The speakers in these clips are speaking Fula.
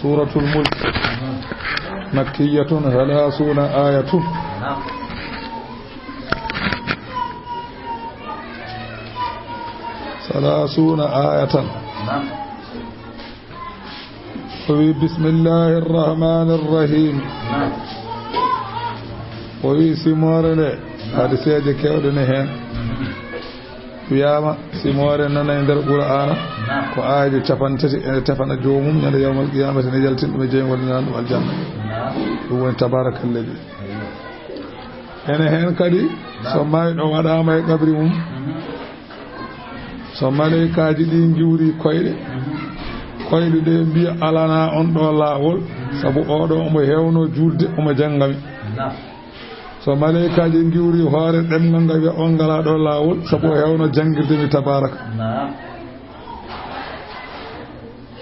سورة الملك مكية 30 آية 30 آية بسم الله الرحمن الرحيم وي سمورنا هذا سيد كودنا هنا وياما سمورنا نندر القرآن ko aaje capantati e tafana joomum nyande yawmal qiyamati ne jaltin dum jeengol nan wal janna dum woni tabarakallahu ene hen kadi so may do wadama e qabri mum so malaikaaji di juuri koyde de biya alana on do laawol sabu odo omo hewno julde omo jangami so malaikaaji juuri hoore demgal ngal wi on ngala do laawol sabu hewno jangirde mi tabaraka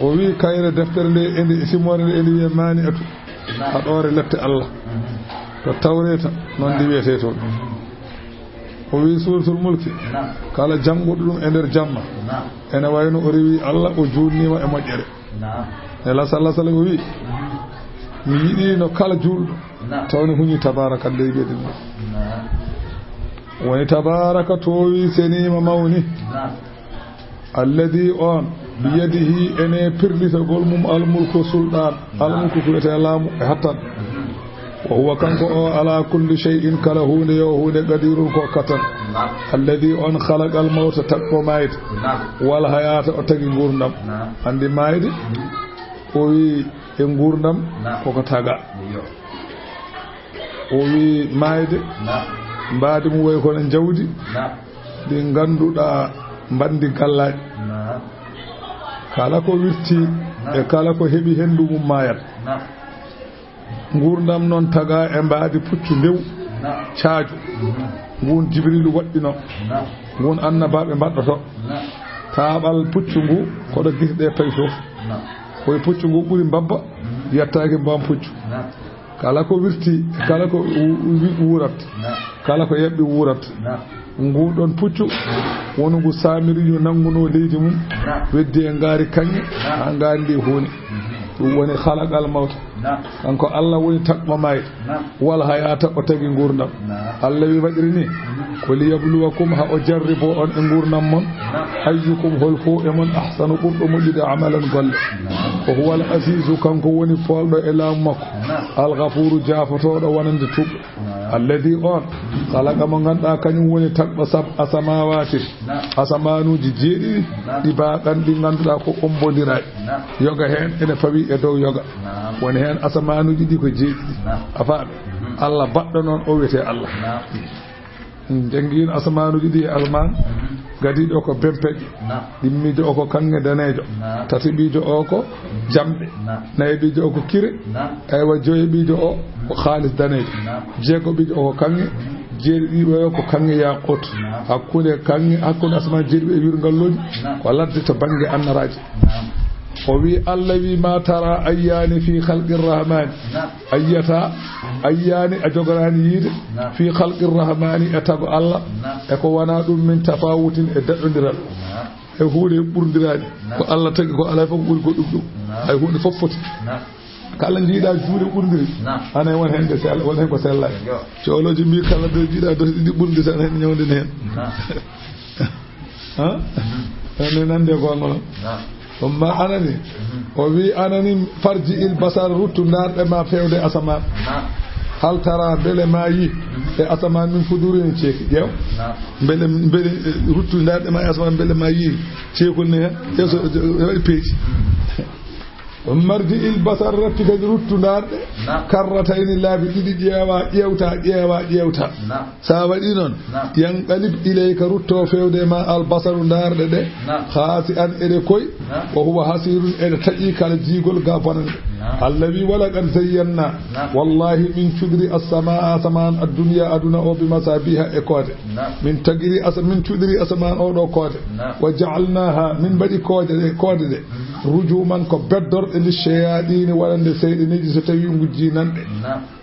o wi kayre deftere nde endi simore nde endi wiye mani atu haɗore lette Allah to tawreta non ndi wiyete toon o wi suratul mulki kala janguɗo ɗum e nder jamma ene wayno o rewi Allah o juulnima e moƴƴere e la sallah sallam o wi mi yiɗi no kala juulɗo tawni huñi tabaraka nde wiyeɗi ɗum woni tabaraka to wi senima mawni alladi on biyadihi ene pirlitagol mum almulku sulɗan almulku kuwete laamu e hattan wa huwa kanko o ala kulli shay'in kala hunde yo hunde qadirun ko katan alladi on khalaqal mawta takko mayde wal hayata o tagi gurdam andi mayde o wi e gurdam koko taga o wi mayde mbaadi mu way kono jawdi ɗi ganduɗa mbandi gallaji kala ko wirti e kala ko hebi hendu mum mayat gurdam non taga e mbaadi puccu ndew caaju ngun jibrilu waddino ngun annabaɓe mbaddoto taabal puccu ngu kodo gisde paysof koy puccu ngu buri mbabba yettaake mbam puccu kala ko wirti kala ko wurat kala ko yebbi wurat ngu don puccu wonu ngu samiri yo nanguno leydi mum weddi e ngaari kange ha ngaari ndi honi dum woni khalaqal mawt kanko Allah woni takma may wal hayata o tagi gurdam Allah wi wadiri ni ko li yabluwakum ha o jarribo on e gurdam mon ayyukum holfu e mon ahsanu qurdo mujide amalan golle ko huwa al azizu kanko woni foldo e laam makko al ghafuru jafotodo wonande tub alladhi on khalaqa mo ganda kanyum woni takba sab asamawati asamanuji jeedi di baadan di ganduda ko ombodira yoga hen ene fawi e dow yoga woni hen asamanuji di ko jeedi afaabe Allah baddo non o wete Allah jangin asamanuji di alman gadi do ko bempeji dimmijo o ko kange danejo tatibijo o ko jambe naybijo o ko kire aywa joybijo o ko khalis danejo jego bijo o ko kange jeedi o ko kange yaqut hakkunde kange hakkunde asman jeedi be wirngalloji ko ladde to bange annaraji o wi Allah wi ma tara ayyani fi khalqir rahman ayyata ayyani ajogorani yide fi khalqir rahmani atago Allah e ko wana dum min tafawutin e daddodiral e huude burdirani ko Allah tagi ko ala fof buri ko dum ay huude foffoti kala jiida juude burdiri ana won hende sel won hen ko sella cioloji mi kala do jiida do di burdi tan hen nyawde hen ha ene nande ko ngol umma anani o wi anani farji il basar ruttu narde ma fewde asaman hal tara bele ma yi e asaman min fudurin ceki jew bele ruttu narde ma asaman bele ma yi cekul ne yeso peeci marji il basar ratti kadi ruttu narde karratayni laabi didi ƴeewta sa waɗi noon yanqalib ilayka rutto fewde ma al basaru narde de khasi an ede koy wa huwa hasirun ede taƴi kala jigol ga bonande Allah wi wala qad zayyana wallahi min tudri as-samaa saman ad-dunya aduna o bi masabiha e kode min tagiri min tudri asman o do kode wa ja'alnaha min badi kode de rujuman ko beddorɗe ndi cheyaɗini waɗande seyɗiniji so tawi gujji nanɗe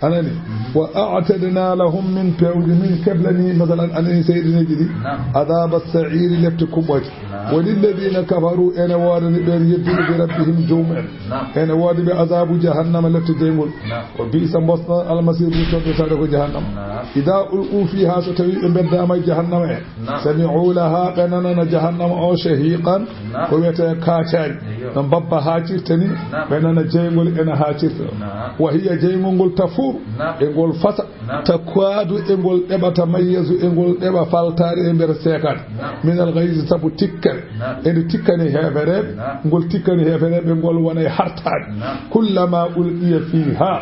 anani wa a'tadna lahum min pewji min keblani masalan anani seyɗiniji ɗi adaba sairi lefte kuɓɓoje walilladina kafaru ene wodani ɓen yedduɓe bi rabbihim jowmumen ene woodi ɓe azabu jahannama lefte jeygol o bisa bosno almasir rutoɓe tawde ko jahannama ida ulqu fiha so tawi ɓe beddama jahannama e sami'u laha ɓe nanana jahannama o shahiqan ko wiyete kaacari no babba haacirta ni ɓe nana jeygol ene haacirta wa hiya jeygol ngol tafur e ngol fasa takwadu e ngol ɗeɓata mayyasu e ngol ɗeɓa faltare e nder seekade minal gaysi sabu tikkane ene tikkani heefereɓe ngol tikkani heefereɓe ngol wona e hartade kullama ulqiya fiha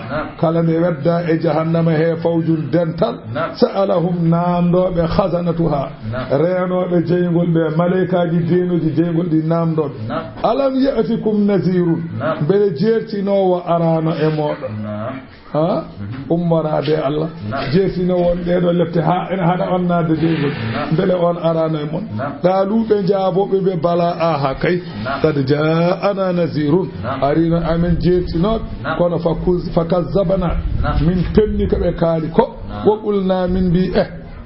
kala nde wedda e jahannama he fawjun dental sa'alahum namdoɓe khazanatuha reenoɓe jeygol ɓe malaikaji denuji jeygol ɗi namdoɓe alam ya'tikum nazirun beele jertinowo arano e moɗon ha ummorade Allah jeesino won ɗeɗo lefte ha ene haɗa onnade jeygol beele on arano e mon ɗaluɓe jaaboɓe ɓe bala aha kay kad ja'ana nazirun arino amen jeertinoɓe kono fakazzabana min penni ko ɓe kaali ko wo qulna min mbi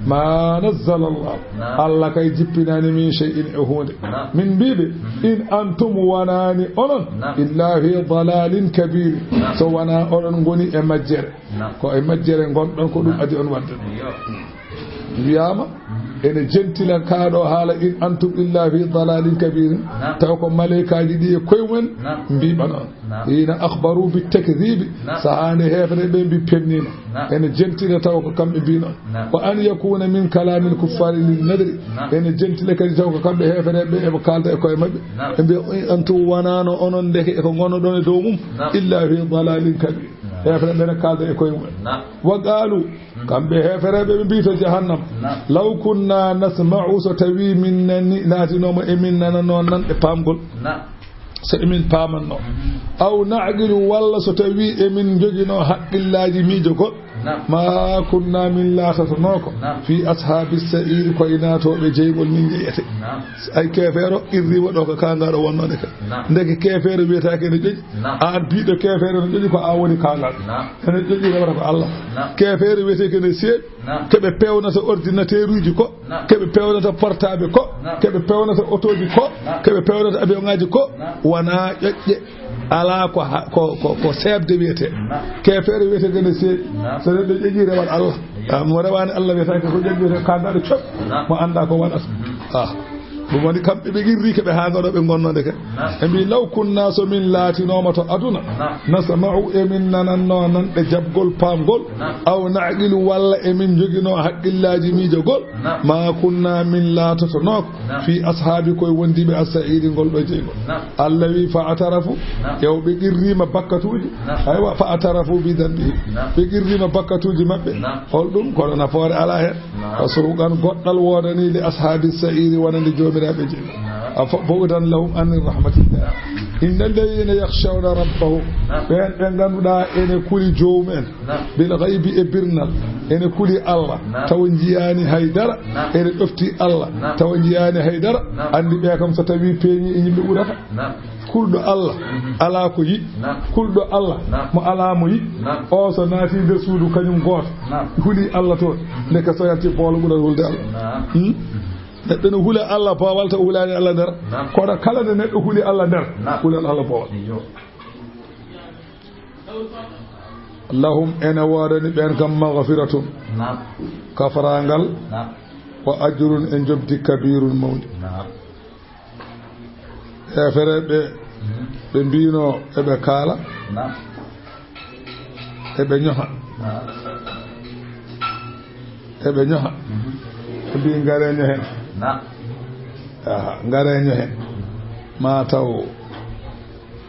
ma nazzala Allah kay jippinani min shay'in e hunde min mbiɓe in antum wanani onon illa fi dalalin kabir so wana onon goni e majjere ko e majjere gonɗon ko ɗum adi on wadde wiyama ene jentilan kaaɗo haala in antum illa fi dalalin kabirin taw ko malaikaji ɗi e koyemumen mbiɓan on hina akhbaru bi takdibi sahani hefre ɓe mbi pennima ene jentile taw ko kamɓe mbino wa an yakuna min kalamil kuffari lin nadri ene jentile kadi taw ko kamɓe hefre ɓe eɓe kalda e koye mabɓe ɓe mbi antum wanano onon deke eko gonnoɗon e dow mum illa fi dalalin kabir hefre ɓene kalda e koye mumen wa qalu kamɓe hefereɓe ɓe mbito jahannam law kunna nasma'u so tawi min nani latinoma emin nanano nanɗe pamgol so emin pamanno aw na'qilu walla so tawi emin jogino haqqillaji miijo goɗɗo ma kunna min latatonoko fi ashabi sa'ir koye natoɓe jeygol min jeyete ay kefeero irrima ɗo ko kangaɗo wonnode ka ndeke kefeero wiyetake ne ƴoƴi an biɗo kefeero ne ƴoƴi ko a woni kangaɗo ene ƴoƴi rewata ko Allah kefeero wiyeteke ne seeɗi keɓe pewnata ordinateur uji ko keɓe pewnata portable ko keɓe pewnata auto ji ko keɓe pewnata avion ngaji ko wona ƴoƴƴe ala ko sebde wiyete kefeere wiyete gene seeɗi so neɗɗo ƴeƴi rewat Allah mo rewani Allah wiyetake ko ƴeƴi wiyete kangaɗo coɓ mo anda ko waɗata ɗum woni kamɓe ɓe girri keɓe hagaɗo ɓe gonnode ke ɓe mbi law kunna so min laatinoma to aduna nasma'u emin nananno nanɗe jabgol pamgol aw na'qilu walla emin joguino haqqillaji miijogol ma kunna min laatotonoko fi ashabi koye wondiɓe as-sa'iri ngol ɗo jeygol Allah wi fa atarafu yew ɓe qirrima bakkatuji aywa fa atarafu bi danbihi ɓe qirrima bakkatuji mabɓe holɗum kono nafoore ala hen suruqan goɗɗal wodani li ashabi as-sa'iri wonande jomiraɓe jeyi afabudan lahum an rahmatillah innal ladina yakhshawna rabbahum ɓen ɓe ganduɗa ene kuli jomumen bil ghaibi e birnal ene kuli Allah taw jiyani haydara ene ɗofti Allah taw jiyani haydara andi ɓe kam so tawi peeñi e yimɓe ɓurata kulɗo Allah ala ko yi kulɗo Allah mo ala mo yi o so naati nder suudu kañum goto huli Allah toon ndeka so yalti boolo ɓurat hulde Allah neɗɗo no hula Allah boowal taw hulani Allah nder kono kala nde neɗɗo huli Allah nder hulan Allah boowal lahum ene woodani ɓen kam maghfiratun kafrangal wa ajrun e jobdi kabirun mawdi hefereɓe ɓe mbino eɓe kaala eɓe ñoha eɓe ñoha ɓe mbi ngareño hen ngareño hen ma taw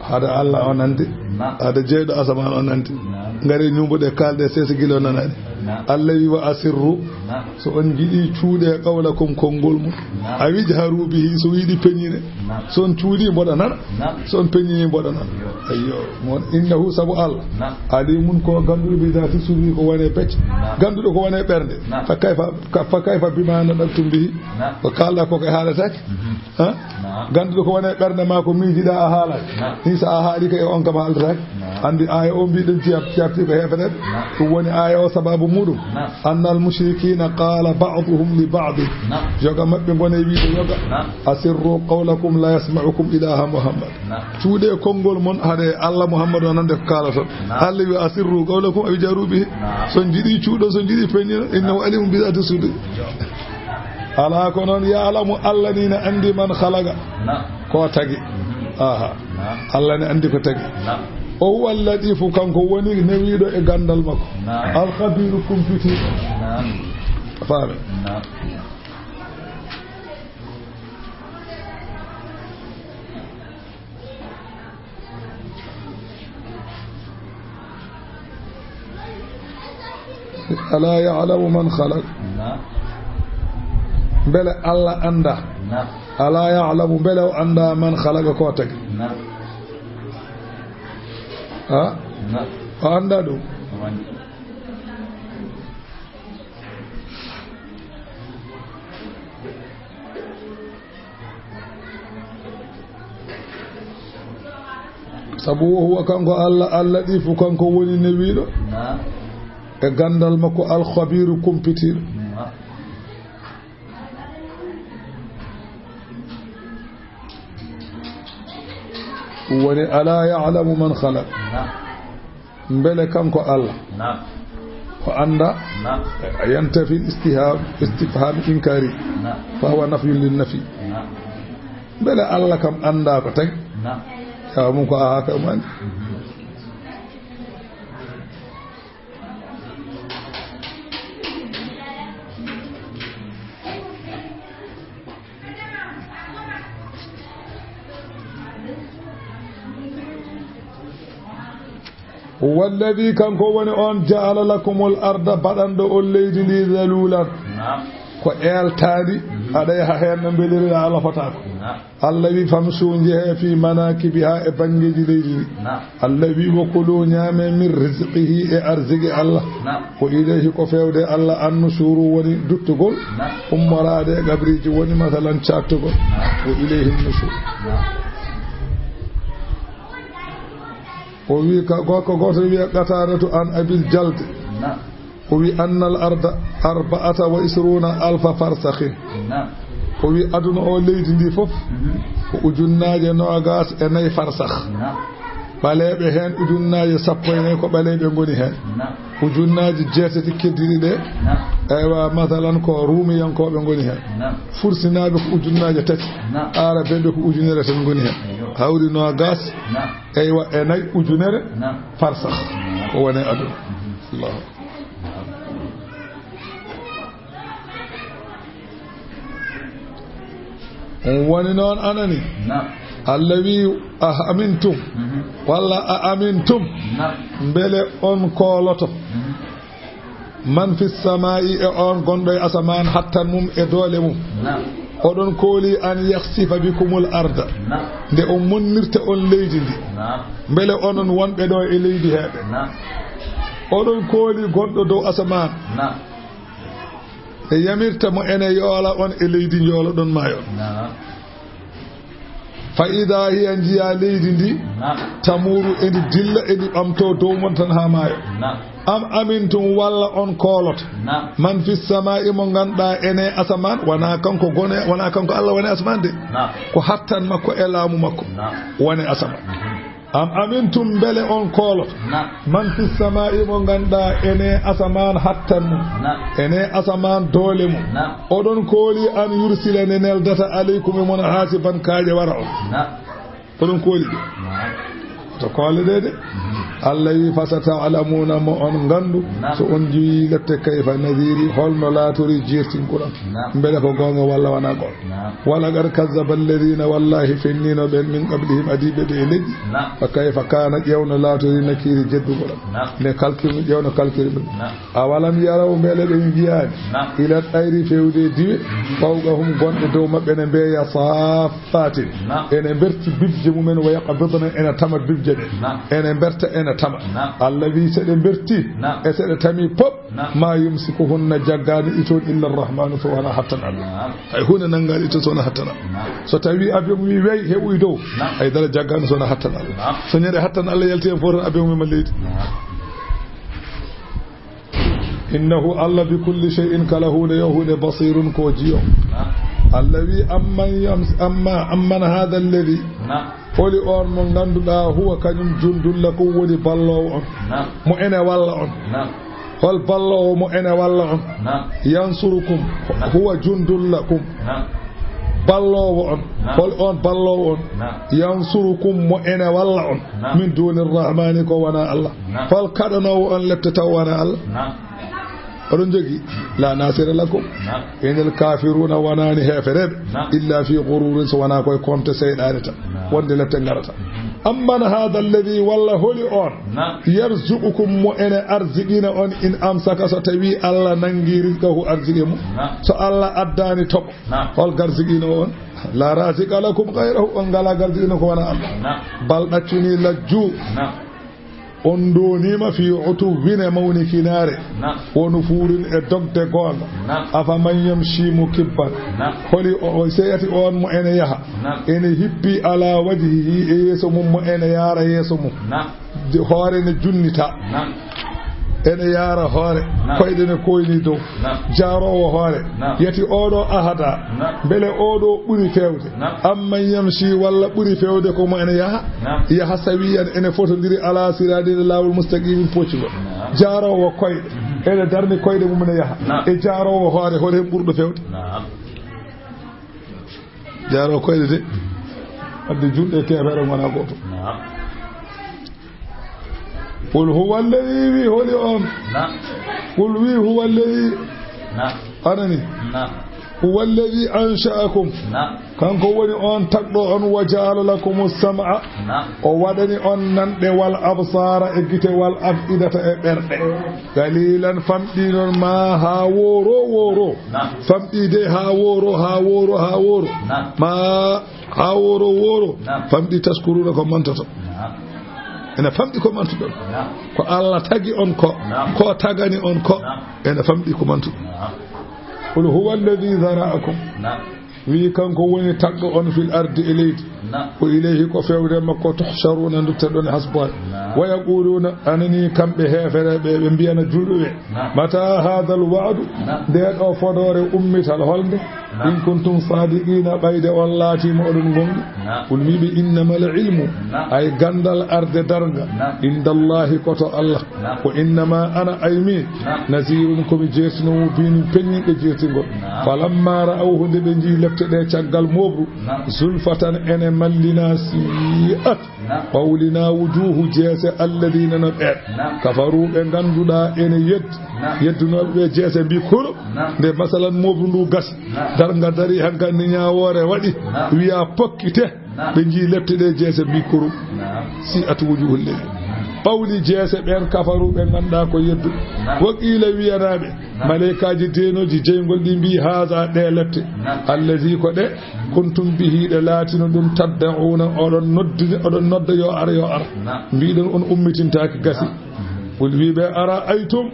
hada Allah o nandi hada jeyɗo asaman o nandi ngare ñumbuɗe kalde sese guilo nanani allahi wa asirru so on jiɗi cuuɗe qawlakum konngol mum a wijharu bihi so yiɗi peñine so on cuuɗi mboɗa nana so on peñini mboɗa nana ayyo mon innahu sabu Allah alimun ko ganduɗo bi dati suudi ko wone becce ganduɗo ko wone ɓernde fa kayfa bima nadaltum bihi ko kalɗa koko e haalatake ganduɗo ko wone ɓernde ma ko miijiɗa a haalaki ni sa a haali ka e on kam haaldatake andi aya o mbiɗen ciyarti ko hefeɗen ɗum woni aya o sababu muɗum anna al mushrikina qala ba'duhum li ba'd joga mabɓe gone wiide yoga asirru qawlakum la yasma'ukum ilaha muhammad cuuɗe konngol mon haɗe Allah muhammad o nande ko kalaton Allah wi asirru qawlakum awi jaru bihi son jiɗi cuuɗo son jiɗi peññino innahu alimun bi dhati sudur ala ko noon ya'lamu Allah ni ne andi man khalaqa ko tagi aha Allah ne andi ko tagi o huwa allatifu kanko woni newiɗo e gandal makko alkhabiru kumpiti faame ala ya'lamu man khalaq bele Allah anda ala ya'lamu bele o anda man khalaqa ko tagi o anda ɗum sabu o huwa kanko Allah allatifu kanko woni newiɗo e gandal makko alkhabiru kumpitiɗo woni ala ya'lamu man khalaq mbele kanko Allah ko anda yantafi istifham inkari fa huwa nafyun lin nafi mbele Allah kam anda ko tag ya mun ko haka man والذي كان كون أن جعل لكم الأرض بدن الليل ذلولا ko eltaadi aɗa yaha heen no mbelirira Allah fotako Allah wi famsu jehe fi manakibiha e bangeji leydi ndi Allah wi wo kulu ñaame min rizqihi e arzigi Allah ko ilayhi ko fewde Allah annu suru woni duttugol ummorade e gabriji woni masalan cattugol ko ilayhi nusur o wi ka goko goto wiya qataratu an abil jalde وي أن الأرض 24 ألف فرسخ وي أدنى أوليد دي فوف وجناج نوغاس إني فرسخ بالي بهن وجناج سبويني كو بالي بغوني هن وجناج جيتي كدري دي ايوا مثلا كو رومي ينكو بغوني هن فرسنا بك وجناج تات ara bebe ko ujunere tan goni hen hawri nogas ايوا انay ujunere farsakh ko woni adu Allah woni noon anani allawi amintum walla amintum mbele on kooloto man fi samaa'i e on gonɗo e asaman hattan mum e doole mum oɗon kooli an yakhsifa bikumul arda nde on monnirta on leydi ndi mbele onon wonɓe ɗo e leydi heɓe oɗon kooli goɗɗo dow asaman e yamirta mo ene yoola on e leydi jooloɗon maayon fa ida hiya jiya leydi ndi tamuru edi dilla edi ɓamto dow mon tan ha maayo am amintum walla on kooloto man fi samaa'i mo ganduɗa ene asaman wona kanko gone wona kanko Allah woni asaman de ko hattan makko e laamu makko woni asaman am amintum bele on kooloto man fi samaa'i mo ganduɗa ene asaman hattan mum ene asaman doole mum oɗon kooli an yursila ne neldata aleykum e mon hasiban kaaje wara on oɗon kooli to koole de Allah wi fasata'lamuna mo on gandu so on jiwi lette kayfa nadiri holno latori jirtinkuɗon mbele ko gonga walla wana gon wala gar kazzaba alladhina wallahi fennino ben min qablihim adiɓe ɓe leƴƴi fa kayfa kana ƴewno latori nakiri jeddugoɗon ne kalkimi ƴewno kalkiri ɗum awalam yaraw mbele ɓe jiyani ila ɗayri fewde diwe fawqahum gonɗe dow maɓɓe ne mbeya safatin ene berti bibje mumen wa yaqbidna ene tama bibje ɗe ene berta ene tama Allah wi seɗe berti e seɗe tami pop ma yumsikuhunna jaggani iton illa arrahmanu so wona hattan Allah ay hunde nangaɗi ito so wona hattan Allah so tawi abiyomu wi wey heɓoy dow ay dara jaggani so wona hattan Allah so ñande hattan Allah yalti en fof tan abiyomu ma leydi innahu Allah bi kulli shay'in kala hude yahude basirun ko jiyo Allah wi amman hada alladhi holi on mo ganduɗa huwa kañum jundulla ko woni ballowo on mo ene walla on hol ballowo mo ene walla on yansurukum huwa jundullakum ballowo on hol on ballowo on yansurukum mo ene walla on min duni rahmani ko wona Allah hol kaɗanowo on lefte taw wona Allah oɗon jogi la nasira lakum enel kafiruna wonani hefereɓe illa fi gururin so wona koye komte seyɗani tan wonde lette garata amman hada alladhi walla holi on yarzuqukum mo ene arziqina on in amsaka so tawi Allah nangi rizqahu arziqe mum so Allah addani toɓo hol garziqina on la razika lakum ghayrahu on ngala garziqina ko wona Allah bal ɗaccuni lajju on donima fi utubine mawni kinare wonu fuurin e dogde gonga afa man yamshi mukibban holi o seyati on mo ene yaha ene hippi ala wajhihi e yeso mum mo ene yara yeso mum hoore ne junnita ene yara hoore koyɗe ne koyni dow jarowo hoore yati oɗo ahada beele oɗo ɓuri fewde amman yamshi walla ɓuri fewde komo ene yaha sawiyan ene fotodiri ala sirade lawol mustaqimin poccugo jarowo koyɗe ene darni koyɗe mum ne yaha e jarowo hoore hoto hen ɓurɗo fewde jarowo koyɗe de wadde julɗe kefere gona goto قل هو الذي هو اليوم قل وي هو الذي أنني هو الذي أنشأكم كان كوني أن تقدو أن وجعل لكم السمع وودني أن ننت والأبصار إجت والأفئدة إبرد قليلا فمدين ما هاورو فمدين هاورو ما هاورو فمدين تشكرون كم تتو ene famɗi ko mantuɗon ko Allah tagi on ko tagani on ko ene famɗi ko mantuɗon qul huwa alladhi zara'akum wi kanko woni tagɗo on fil ardi e leydi ko ilayhi ko fewde makko tuhsharuna dutteɗon hasboy wa yaquluna anani kamɓe hefereɓe ɓe mbiyana julɓeɓe mata hadha al wa'du nde ɗo fodore ummital holde in kuntum sadiqina ɓayde on laatima oɗon gonɗi qul wiɓe innamal ilmu ay gandal arde darga indallahi koto Allah ko innama ana aymin nasirun komi jertinomo binin peññinɓe jertingol falamma ra'awhu nde ɓe jii lefte ɗe caggal mobru zulfatan ene mallina si'at qawlina wujuhu jeese alladina no ɓeet kafaru ɓe ganduɗa ene yeddunoɓe ɓe jeese mbi kuro nde masalan mobru ndu gasi darga dari hankandi ñawore waɗi wiya pokkite ɓe jii lefte ɗe jeese mbi kuro si'at wujuhu lladi pawli jeese ɓen kafaruɓe ganduɗa ko yeddu waqila wiyanaɓe malaikaji denoji jeygol ɗi mbi haza ɗe lefte allazi ko ɗe kuntum bihi ɗe laatino ɗum taddauna oɗon nodda yo ara mbiɗon on ummitintaki gasi qul wiɓe ara aytum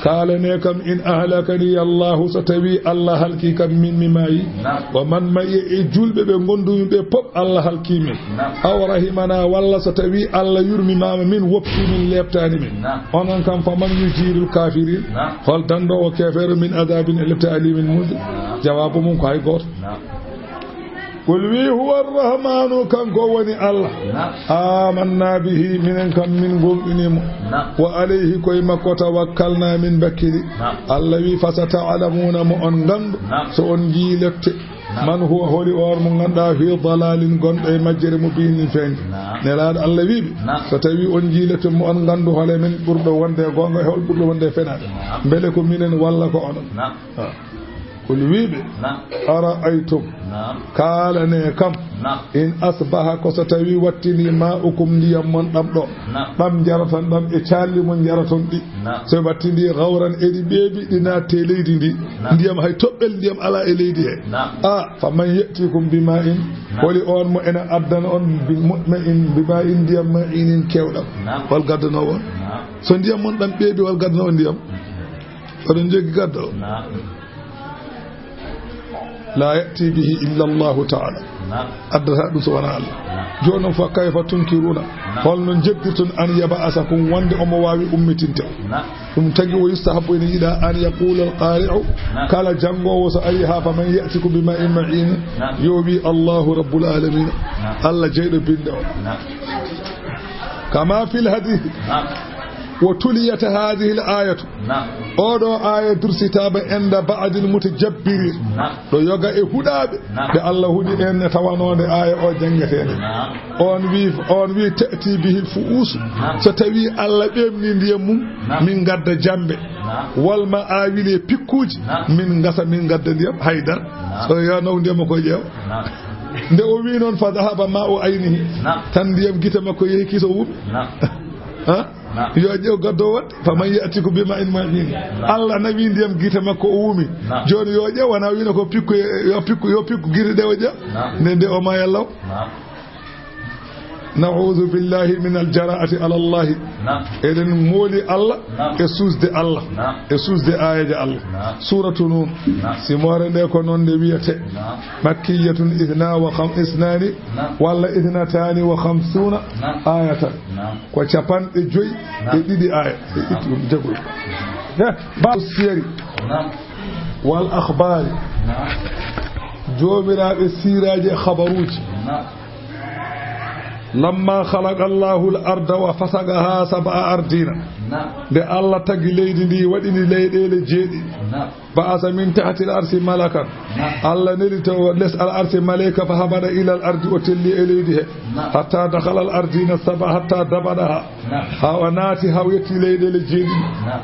kalane kam in ahlakani allahu so tawi Allah halki kam min mi maayi wa man mayi e julɓe ɓe gondumi ɓe pop Allah halki min aw rahimana walla so tawi Allah yurmimama min woppi min leptani min onon kam faman yujirul kafirin hol danɗo o kefere min adabin e lepta alimin mude jawabu mum ko hay goto قل وي هو الرحمن كان كوني الله آمنا به من كم من قوم وعليه كويما توكلنا من بكري الله وي فستعلمون مؤن غند سون جيلت man huwa holi or mo ganda fi dalalin gonde majjere mo bini fendi nelaado Allah wiibe so tawi on jiilete mo on gandu hole men burdo wonde gonga hol burdo wonde fenade bele ko minen walla ko onon kul wiibe ara'aytum kala ne kam in asbaha ko so tawi wattini ma'ukum ndiyam mon dam do dam jaratan dam e calli mon jaraton di so wattini gawran edi bebi dina te leydi ndi ndiyam hay tobbel ndiyam ala e leydi he faman yatikum bima'in wali on mo ena addan on bi mu'min bima'in ndiyam ma'inin kewdam wal gaddano won so ndiyam mon dam bebi wal gaddano ndiyam odon jogi gaddo لا يأتي به إلا الله تعالى أدرها سبحانه الله جون فكيف تنكرون قال من جبت أن يبعثكم وند أمواوي أمتين تجي ويستحب إلى أن يقول القارئ قال جنغو وسأيها فمن يأتيكم بماء معين يوبي الله رب العالمين الله جيد بندو كما في الحديث وتليت هذه الآية أودو آية درستاب عند بعض المتجبرين لو يوغا إهداب الله هدي إن توانون آية أو جنجتين on wi تأتي به الفؤوس ستوي الله بيمن ديمم من غد جنبه والما آويلي بيكوج من غسا من غد ديم هيدر so ya no ndiyam ko jeew nde o wi non fa dhahaba ma'u aynihi tan ndiyam gita makko yehi kiso wubi yo jeew gaddo wat faman yatiku bima in ma'in Allah nabi ndiyam gita makko o wumi joni yo jeew wana wino ko pikku yo pikku giri de o jeew nde o ma yallaw نعوذ بالله من الجراءة على الله إذن مولي الله يسوس دي الله يسوس دي آية الله سورة نون سمارة نيكون نبيته مكية اثنان ولا 52 آية وشابان جوي دي آية بعض السير والأخبار جوبنا السيراج خبروج لما خلق الله الأرض وفسقها 7 أرضين de Allah tagi leydi ndi wadini leyɗele jeeɗi ba'asa min tahti al-arsi malakan Allah nelito les al-arsi malaika fa habada ila al-ardi o telli e leydi he hatta dakhala al-ardina 7 hatta dabadaha ha wanati hawyeti leyɗele jeeɗi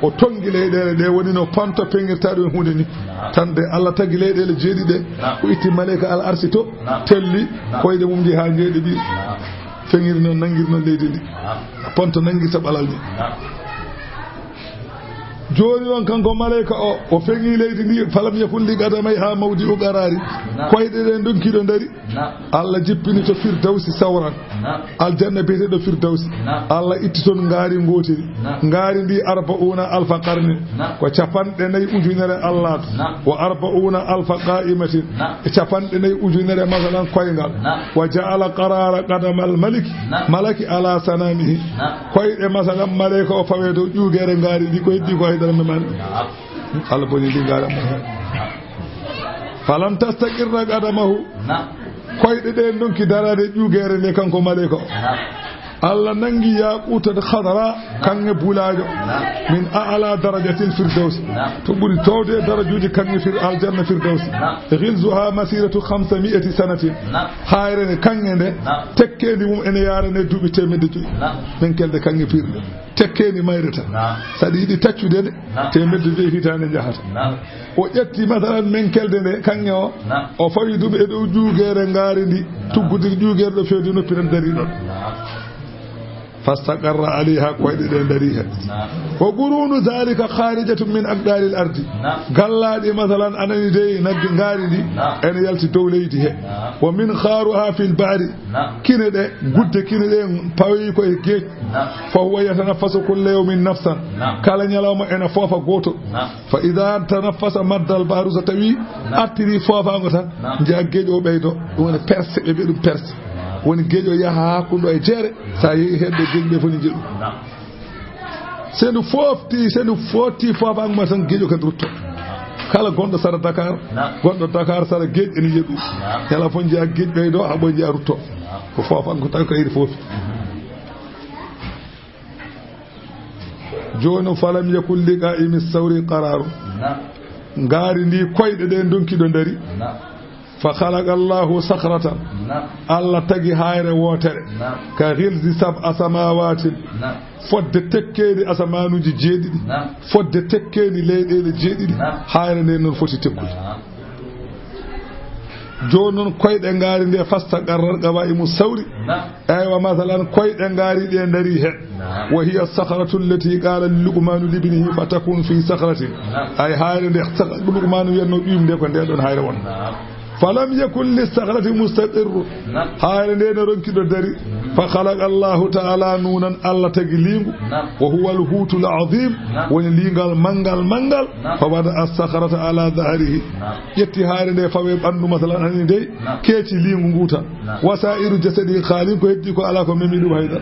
o tongi leyɗele ɗe woni no panto pengirtaɗo e hunde ni tan de Allah tagi leyɗele jeeɗi ɗe o itti malaika al-arsi to telli koyɗe mum ji ha jeeɗi ɗi fengir non nangir non leydi ndi ponto nangirta ɓalal ni joni non kanko malaika o fengi leydi ndi falam yakun li qadamay ha mawdi o qarari koyɗe ɗen donkiɗo dari Allah jippini to firdawsi sawran aljanna biyeteɗo firdawsi Allah itti toon ngaari ngotiri ngaari ndi 40,000 qarni ko 4 ujunere Allah wa 40,000 qa'imatin 4 ujunere masalan koyngal wa ja'ala qarara qadamal malaki ala sanamihi koyɗe masalan malaika o fawe dow ƴugere ngaari ndi ko heddi ko haydara man Allah boni ndi ngaara falam tastaqirra qadamahu koyɗe ɗen donki darade ƴugere nde kanko malaika o Allah nangi yaquta khadara kange bulajo min a'la darajatil firdaus to buri tawde darajuji kange fir aljanna firdaus ghilzuha masiratu 500 sanatin hayrene kange de tekkendi mum ene yarane dubi temedde joyi men kelde kange fir tekkendi mayrata sadi yidi taccude de temedde joyi hitande jahata o ƴetti masalan men kelde de kange o fawi dubi e dow juugere ngaari ndi tuggudir juugere do feedi noppiran dari don فاستقر عليها كويد دريها وقرون ذلك خارجة من أقدار الأرض قال لي مثلا أنا دي نغاري دي أنا يلتي دوليتي ومن خارها في البحر كين دي قد كين دي باوي كوي جيج فهو يتنفس كل يوم نفسا قال نيلوم أنا فوفا غوتو فإذا تنفس مد البحر ستوي أتري فوفا غوتا جا جيج أو بيدو وانا perse e beɗum perse woni geejo yaha hakkundo e jeere sa yehi hedde geejo foni jeeɗu sendu fofti fofangma tan geejo kadi rutto kala gonɗo sara Dakar gonɗo Dakar sara geejo ene jeeɗu yala fo jeeya geejo ɓeydo haɓo jeeya rutto ko fofanko tawi ko iri foofi joni falam yakul liqa imi sawri qararu ngaari ndi koyɗe ɗe donkiɗo dari فخلق الله صخرة الله تجي هاير ووتر كغلز 7 سماوات فد تكيني أسمانو جيدي فد تكيني ليل جيدي هاير نين فوتي تكول جونون كويد ngari nde fasta qarrar qawaimu sawri aywa masalan koyde ngari de ndari he wa hiya sakhratu allati qala luqman li ibnihi fatakun fi sakhratin ay hayre de luqman yenno bimde ko de don hayre won falam yakun lisakhrati mustaqir hayre de no ronkido dari fa khalaqa Allah ta'ala nunan Allah tagilingu wa huwa al-hutu al-azim wa lingal mangal fa wada as-sakhrata ala dhahrihi yetti hayre de fawe bandu masalan hani de keci lingu nguta wasairu jasadi khalin ko heddi ko ala ko memidu hayda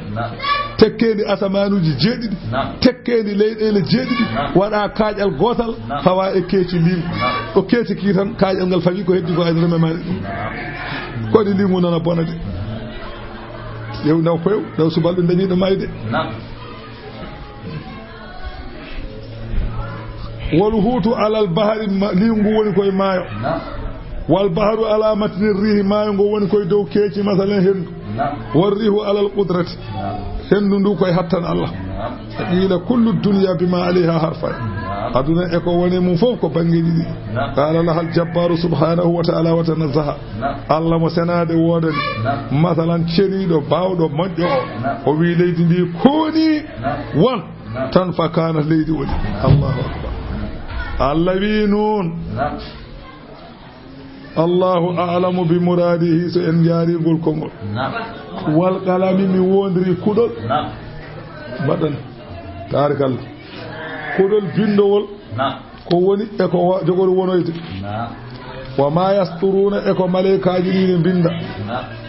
tekkeni asamanuji jeedidi tekkeni leydele jeedidi wada kaajal gotal fawa e keci lingu o keci ki tan kaajal ngal fawi ko heddi ko ay rememani ko di lingu nana bonade yow naw few daw subalbe dañi do mayde wal hutu ala al bahri lingu woni koy maayo wal bahru ala matni rihi maayo ngo woni koy dow keci masalan hendu war rihu ala al qudrati hendu ndu koy hattan Allah ila kullu dunya bima alayha harfa aduna e ko woni mum fof ko bangeji di qala lahal jabbaru subhanahu wa ta'ala wa tanazzaha Allah mo senade wodani masalan cenido bawdo modjo o wi leydi ndi koni won tan fa kana leydi woni Allahu akbar Allah wi nun Allahu a'lamu bi muradihi so en jari gol kongol wal qalami mi wondri kudol badan tarikal kudol bindowol ko woni e ko jogol wonoyde wa ma yasturuna e ko malaikaji ni binda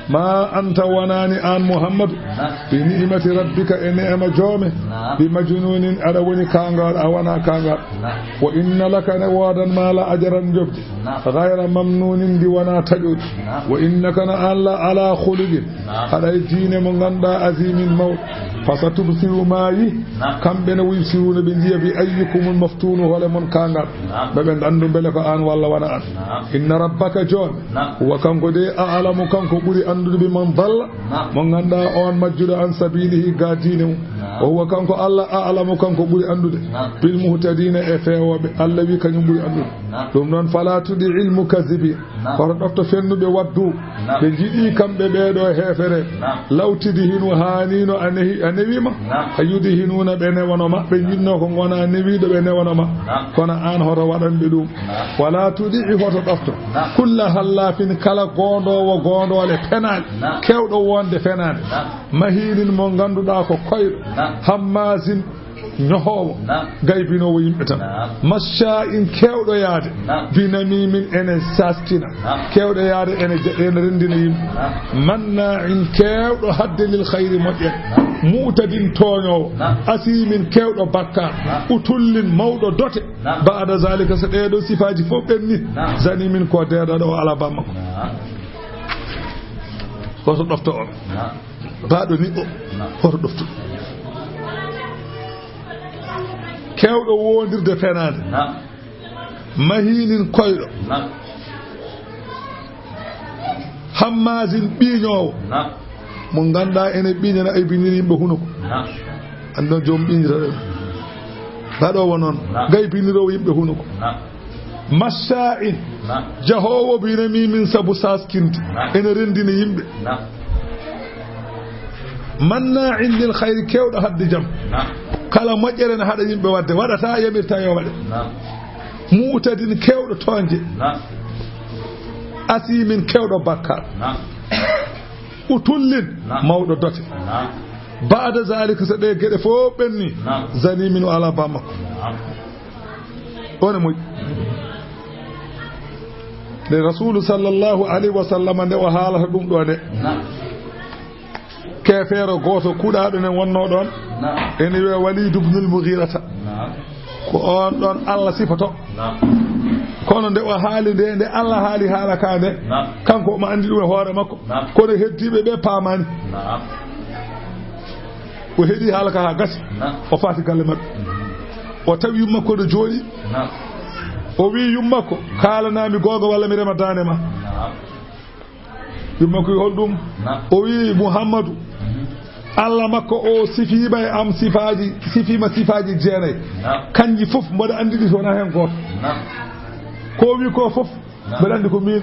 ma anta wanani an muhammad bi ni'mati rabbika e ni'ma jome bi majnunin ada woni kangal awana kangal wa inna laka wadan ma la ajran jobdi ghayra mamnunin di wana tajud wa innaka alla ala khuluqin hada dine mo ganda azimin maut fasatubsiru mayi kambe na wibsiruna be jiya bi ayyukumul maftunu wala mon kangal be andu bele ko an walla wana an inna rabbaka jon wa kanko de a'lamu kanko buri andude bi man dalla mo ganda on majjuda an sabilihi gadine o wa kanko alla a'lamu kanko buri andude bil muhtadina e fewobe alla wi kanyum buri andude dum non fala tudi ilmu kazibi ko dokto fennube waddu be jidi kambe be do hefere lawtidi hinu hanino anewima ayudi hinuna bene wonoma be jinno ko gona newido bene wonoma kono an hoto wadanbe dum wala tudi hoto dokto kullu halafin kala gondo le penal kewdo wonde fenade mahilin mo ganduda ko koydo hammazin nyohowo gaybinowo yimbe tan masha'in kewdo yaade binamimin ene saskina kewdo yaade ene rendina yimbe manna'in kewdo hadde lil khayri modyen mutadin toñowo asimin kewdo bakka utullin mawdo dote baada zalika so deedo sifaji fof benni zanimin ko deeda do alabama ko so dofto on baado ni o ko dofto kewdo wondirde fenade mahinin koydo hammazin biñowo mo ganda ene biñana ay biniri yimbe hunuko andon jom biñira bado wonon gay biniro yimbe hunuko masha'in jahowo binami min sabu saskinti ene rendina yimbe manna'in lil khair kewdo hadde jam kala mojjere na hada yimbe wadde wadata yamirta yo wade muutadin kewdo tonje asimin kewdo bakkar utullin mawdo dote baada zalika so de gede fo benni zanimin ala bama on mo de rasul sallallahu alaihi wasallam de o halata dum do de kefero goto kudaado ne wonno don ene we Walid ibn al-Mughirata ko on don Allah sifato kono de o haali de Allah haali halakade kanko ma andi dum hoore makko ko de heddibe be paamani o hedi halaka ha gasi o fati galle makko o tawi makko do jodi o wi yummako kala nami gogo walla mi rema dane ma yumma ko holdum o wi Muhammadu Allah makko o sifiba e am sifima sifaji jeenay kanji fof mboɗa andi ɗi sona hen goto ko wi ko fof mbeɗa andi ko min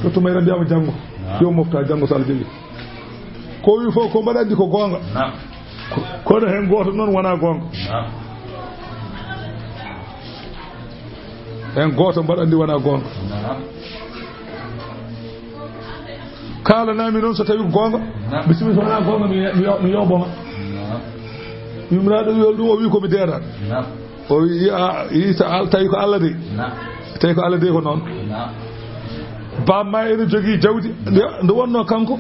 so to mayra mbiyama janggo yo mofta janggo so Allah jogui ko wi fof ko mbaɗa andi ko gonga kono hen goto noon wona gonga hen goto mbaɗa andi wona gonga kalanami noon so tawi gonga bisimilla wona gonga mi yoɓoma yumraɗo wiol ɗum o wi komi deeɗaɗo o wi yi tawi ko Allah de ko noon bamma ene jogui jawdi nde wonno kanko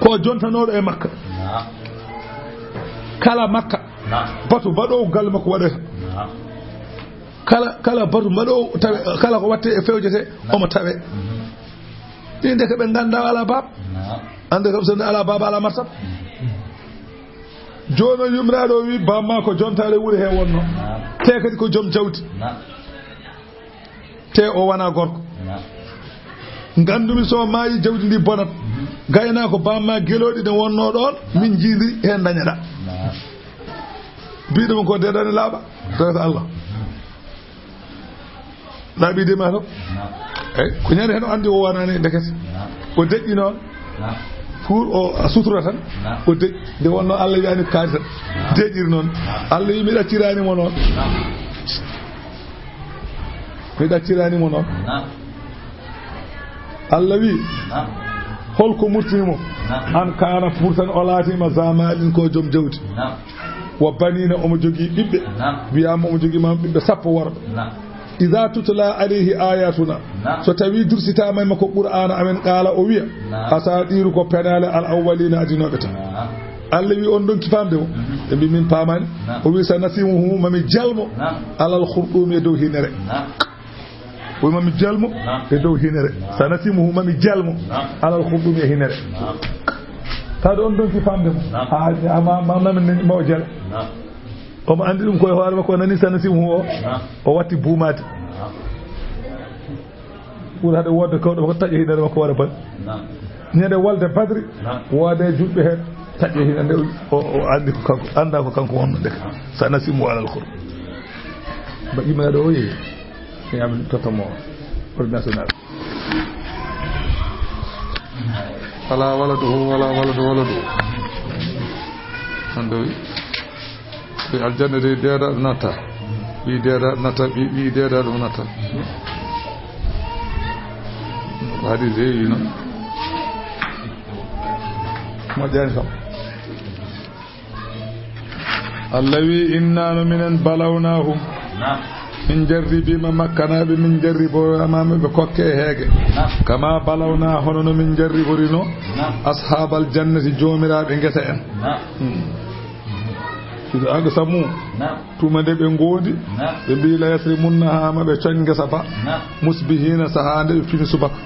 ko jontanoɗo e Makka kala Makka batu mbaɗowo galle makko waɗata kala batu mbaɗowo tawe kala ko watte e fewjete omo tawe ɗinde ko ɓe ganda ala baba ande kam so ala baba ala martab joni yumraɗo wi bamma ko jontare wuuri he wonno te kadi ko joom jawdi te o wona gorko gandumi so maayi jawdi ndi bonat gayna ko bamma gueloɗi ɗe wonno ɗon min jiidiri hen dañaɗa mbiɗoma ko deɗani laaɓa tawi ko Allah laaɓidima to eyyi ko ñande hen o andi o wonani dekete o deƴƴi noon pour o sutura tan o deƴƴi nde wonno Allah wiyani ko kaari tan deƴƴiri noon Allah wi mi ɗacciranimo noon Allah wi holko murtinimo an kana pourtan o laatima zamalin ko joom jawdi wa banina omo jogui ɓiɓɓe wiyama omo jogui mam ɓiɓɓe sappo worɓe idha tutla alayhi ayatuna so tawi dursitama mako qur'ana amen qala o wiya asadiru ko penale al awwalina adinoɓe tan Allah wi on donki famde o e mbi min pamani o wi sa nasimuhu mami jalmo alal khurdum e dow hinere o wi mami jalmo e dow hinere sa nasimuhu mami jalmo alal khurdum e hinere taade on donki famde mo ha mami mo jal omo andi ɗum koye hoore makko nani sanasimu o watti buumade ɓuuri haade wodde kawɗo ko taƴƴe hinere makko waɗa ban ñande walde badri woode juɗɓe heen taƴƴe hinande o andi ko kanko anda ko kanko wonno ndeka sanasimu alal khur ba imaɗo o yeeyi yamin tottamo ordinational wala waladu ando wi aljanna de deedaɗo natta ɓi deedaɗo natta ɓi deedaɗo natta haadi rewi noon moƴƴani kam Allah wi innano minen balawnahum min jarribima makkanaɓe min jarriboyamama ɓe kokke e heege kama balawna hono no min jarriborino ashabal jannati jomiraɓe guesa en ido aga samu tuma de ɓe ngoodi ɓe mbi la yasri munnahama ɓe coñ guesa ba musbihina sahande ɓe fini subaka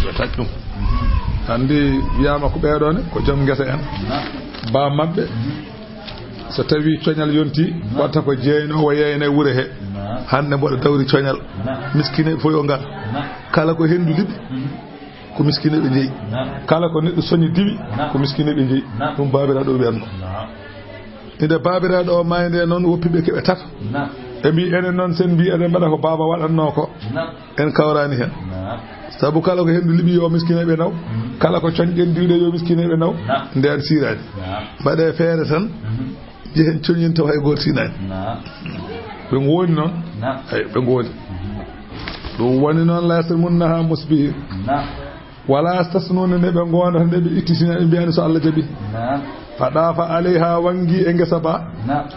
ɓe taƴ ɗum andi wiyama ko ɓeɗone ko joom guesa en ba mabɓe so tawi coñal yonti watta ko jeynowo yeyna wuure he hande mboɗo dawri coñal miskineɓe fof yo ngal kala ko hendu liɓi ko miskineɓe jeeyi kala ko neɗɗo soñi diwi ko miskineɓe jeeyi ɗum babiraɗo o wiyanno inde babiraɗo o mayde noon woppiɓe keɓe tato e mbi enen noon sen mbi eɗen mbaɗa ko baba waɗanno ko en kawrani hen saabu kala ko hendu liɓi yo miskineɓe naw kala ko coñɗen diwɗe yo miskineɓe naw nden sirani mbaɗe feere tan jehen coñin taw hay goto sinani ɓe gooni noon ay ɓe gooni ɗum woni noon lasir munnaha musbihin wala stasnuna nde ɓe gondata nde ɓe ittisina ɓe mbiyani so Allah jaaɓi faɗafa alayha wangi e guesa ba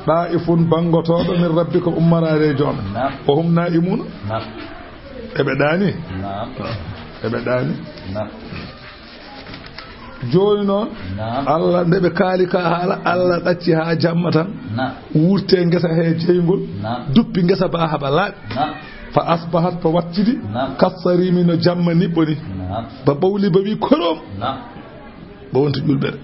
ɗa'ifun bangotoɗo min rabbika ummarade joome o hum na'imuna eɓe ɗani joni noon Allah nde ɓe kaali ka haala Allah ɗacci ha jamma tan wurte guesa he jeygol duppi guesa ba haɓa laaɓi fa asbahat to waccidi kassarimi no jamma niɓɓoni ba ɓawli ba wi korom ba wonto ƴulɓere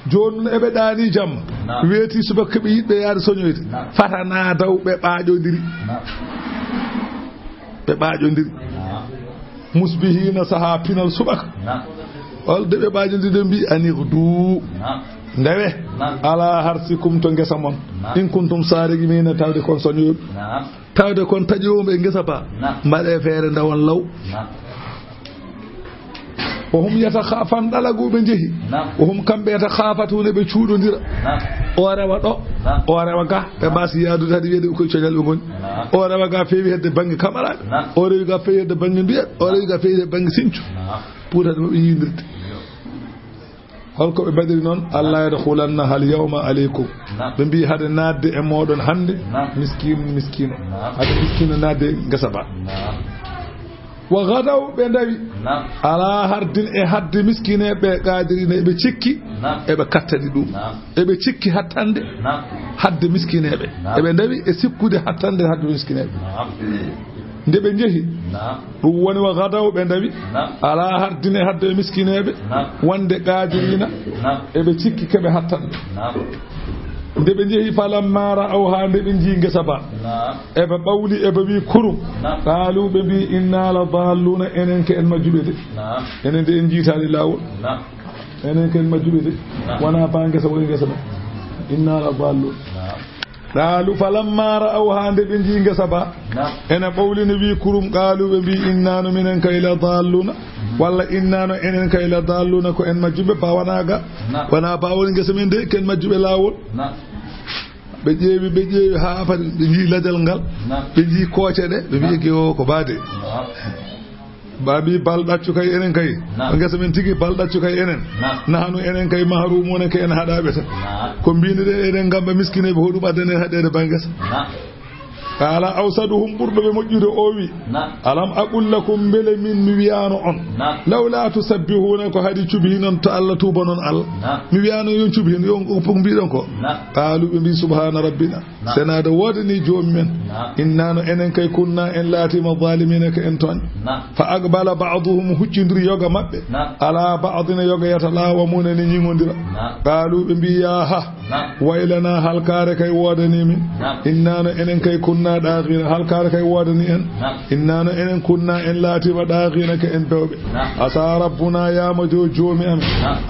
joni eɓe ɗani jamma weeti subaka ɓe yiɗɓe yaade soñoyde fatana daw ɓe ɓaaƴodiri ɓe ɓaaƴondiri musbihina saha pinal subaka holde ɓe ɓaaƴondiri mbi anirdu ndewe ala harsikum to ngesa mon in kuntum sarigimina tawde kon soñoyoɓe tawde kon taƴowoɓe ngesa ba mbaɗe feere ndawon law o hum yata khafan ɗalaguɓe jeehi o hum kamɓe yata khafatune ɓe cuuɗodira o rewa ɗo o rewa ga ɓe mbasi yadude haɗi wiyede koye coñal ɓe goni o rewa ga feewi hedde banggue camaraɓe o rewi ga feewi hedde banggue mbiyeɗ o rewi ga feewi hedde banggue sincu pour hade maɓe yidirde holko ɓe mbaɗiri noon allah yadkhulanna hal yawma aleykum ɓe mbi hade nadde e moɗon hande miskino hade miskino nadde gesa ba wa gadaw ɓe ndawi ala hardin e hadde miskineɓe qadirina eɓe cikki eɓe kattadi ɗum eɓe cikki hattande hadde miskineɓe eɓe ndawi e sikkude hattande hadde miskineɓe nde ɓe jeehi ɗum woni wa gadaw ɓe ndawi ala hardin e hadde miskineɓe wonde qadirina eɓe cikki keɓe hattande nde ɓe jeehi falamma ra'aw ha nde ɓe jii ngesa ba eɓe ɓawli eɓe wi kurum qaalu ɓe mbi inna la dalluna enen ke en majjuɓe de enen de en jiitali lawol enen ke en majjuɓe de wona ba ngesa woni ngesa ba inna la dallun qaalu falamma ra'aw ha nde ɓe jii ngesa ba ene ɓawli ne wi kurum qaalu ɓe mbi innano minen kay la dalluna walla innano enen kay la dalluna ko en majjuɓe ba wona ga wona ba woni ngesa men de ken majjuɓe lawol ɓe ƴeewi ha pati ɓe jii ladal ngal ɓe jii kooce ɗe ɓe mbi gewo ko baade babi bal ɗaccu kay enen kay ngesa men tigi bal ɗaccu kay enen nahanu enen kay mahrumuna ke en haɗaɓe tan ko mbino ɗe eɗen gamba miskineɓe hoɗum addane haɗede bangesa qala awsaduhum ɓurɗo ɓe moƴƴude o wi alam aqul lakum beele min mi wiyano on lawla tusabbihuna ko haɗi cubi noon to Allah tuba noon Allah mi wiyano yon cubi hen yon mbiɗon ko qaalu ɓe mbi subhana rabbina senade wodani joomi men innano enen kay kunna en laatima zalimina ko en toon fa aqbala ba'duhum huccidiri yoga mabɓe ala ba'dina yoga yata laawa munen ne ñigodira qaalu ɓe mbi yaha waylana halkare kay wodani min innano enen kay kunna ɗaaqina halkare kay wodani en innano enen kunna en laatima ɗaaqina ke en bewɓe asa rabbuna yama joomi amen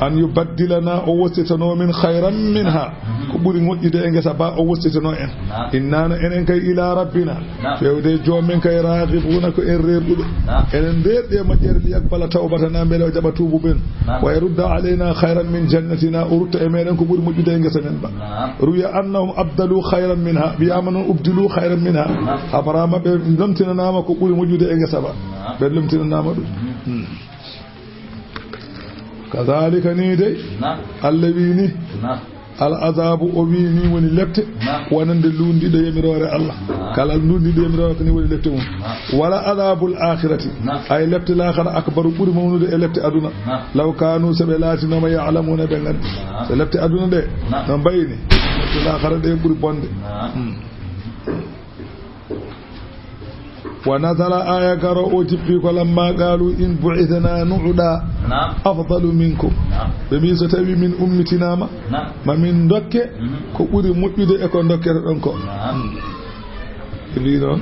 an yubaddilana o wossitano min hayran minha ko ɓuuri moƴƴude e ngesa ba o wossitano en innano enen kay ila rabbina fewde joomen kay raqibuna ko en reerɗuɓe enen nderɗi e moƴƴere li yakbala tawbatana beele o jaɓa tuubu ɓen wa yarudda alayna hayran min jannatina o rutta e meɗen ko ɓuuri moƴƴude e ngesa men ba ruya annahum abdalu hayran minha wiyama noon ubdilu hayran minha habarama ɓe lomtinanama ko ɓuuri moƴƴude e ngesa ba ɓe lomtinanama ɗum kadhalika ni dey Allah wi ni al azabu o wi ni woni lepte wonande lundiɗo yamirore Allah kala lundiɗo yamirore ko ni woni lepte mum wala azabul akhirati ay lepte l'akhira akbaru ɓuuri mawnude e lepte aduna law kanu soɓe laatinoma ya'lamuna ɓe gandi so lepte aduna ɗe no mbayni lepte l'akhira ɗe ɓuuri bonde ونزل آية قرأوا تبقيك لما قالوا إن بعثنا نعدا أفضل منكم بميسة تبي من أمتنا ما من دوك كبير مجد أكون دوك رنكو يبينون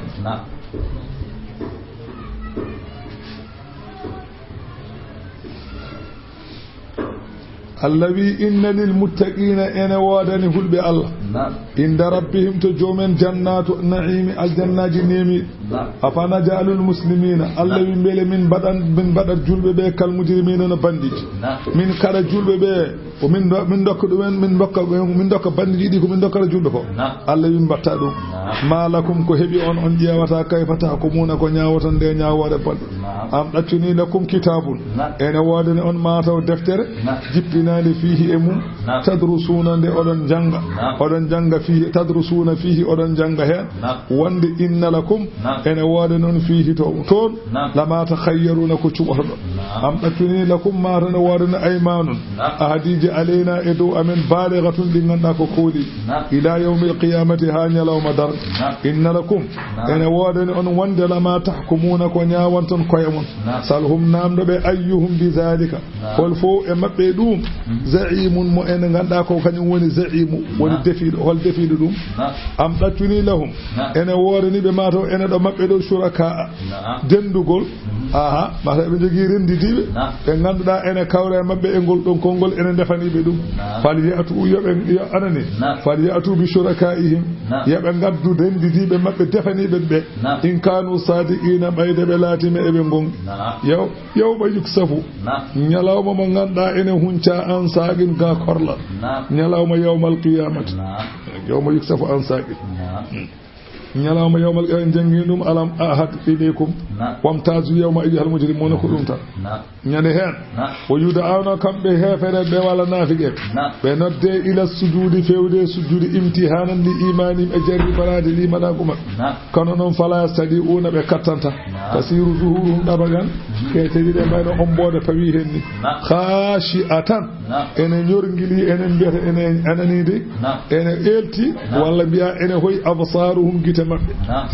الذي إن للمتقين أنا وادني فل بالله عند ربهم تجومن جنات النعيم الجنات نيمي أفنجعل المسلمين الذي من بدن جلب به كالمجرمين نبندج من كار جلب به ومن دوك بندج دي من دوك جلب كو الذي بتادو ما لكم كهبي on جاوتا كيف تحكمون كو نياوتان دي نياوore bal am daccini lakum kitabun ene wadani on mataw deftere jippinande fihi e mum tadrusuna nde odon janga fihi tadrusuna fihi odon janga hen wonde inna lakum ene wada non fihi to toon lama takhayyaruna ko cuɓoto ɗo أم أتني لكم ما رنوارنا أيمان أهديج علينا إدو أمن بالغة لننا كقولي إلى يوم القيامة هانيا لو مدر إن لكم إن وارن أن وندل ما تحكمون كونيا وانتن قيمون سالهم نام بأيهم بذلك والفو إما بيدوم زعيم مؤمن غندا كو كان وني زعيم وني دفيد هول دفيد دوم أم أتني لهم إن وارن بما تو إن دو مبيدو شركاء dendugol aha mata be jogi rendidibe be ganduda ene kawre mabbe e gol don kongol ene defani be dum fali atu yobe anani fali atu bi shurakaihim yabe gaddu rendidibe mabbe defani be in kanu sadiqina bayde be latime e be gon yow ba yuksafu nyalawma mo ganda ene hunca an sagin ga korla nyalawma yawmal qiyamati yawma yuksafu an sagin نيالام يوم القيامة جنجينهم ألم أحد إليكم وامتازوا يوم أيها المجرمون كلهم نيالهن ويدعون كم بهفر بوالا نافقه بنبدأ إلى السجود فيودي سجود امتحانا لإيمان أجر فراد لإيمانكم كانوا فلا يستطيعون بكتنتا تسير ظهورهم نبغا كي تجد بين أمبود فبيهن خاشئة إن يرنجلي إن بيت إن نيدي إن إلتي ولا بيا إن هوي أبصارهم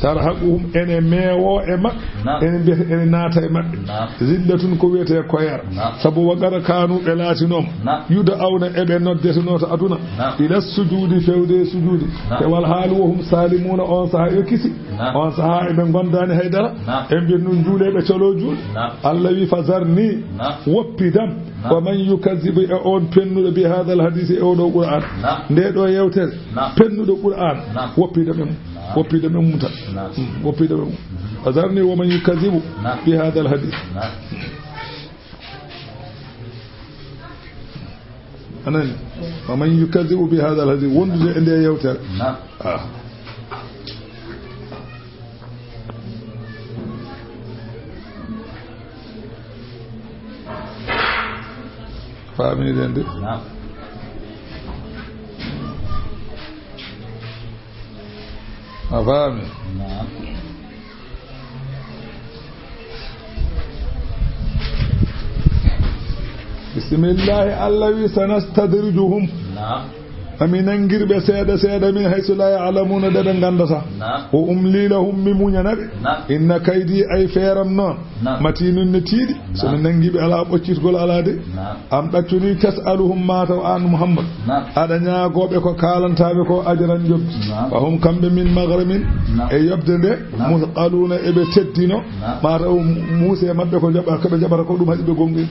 tarhaquhum ene mewo e mak ene naata e mabbe zillatun ko wiyete koyar sabu wagara kanu be latinom yuda awna e be noddeteno to aduna ila sujudi fewde sujudi te wal halu hum salimuna on saha yokisi on saha e be gondani haydara e be nun juule be colo juul allah wi fazarni woppidam wa man yukazzibu on pennudo bi hadha al hadith e o do qur'an nde do yewtel pennudo qur'an woppidam وبيد من متى وبيد من أذرني ومن يكذب بهذا الحديث أنا ومن يكذب بهذا الحديث وندز عندي يوتر فاهمين ده نعم أفهم نعم بسم الله الذي سنستدرجهم نعم أمين أنجر بسيادة من حيث لا يعلمون دبن غندسا وأملي لهم ممون نبي إن كيدي أي فيرم نون متين النتيد سننجيب على أبوشيس قول على دي أم تكتني تسألهم ما توان محمد أدنيا قوبكو كالان تابكو أجران جب فهم كم من مغرم أي يبدن مثقالون إبه تدينو ما رأوا موسى مبكو جبركو دم هزب قنقل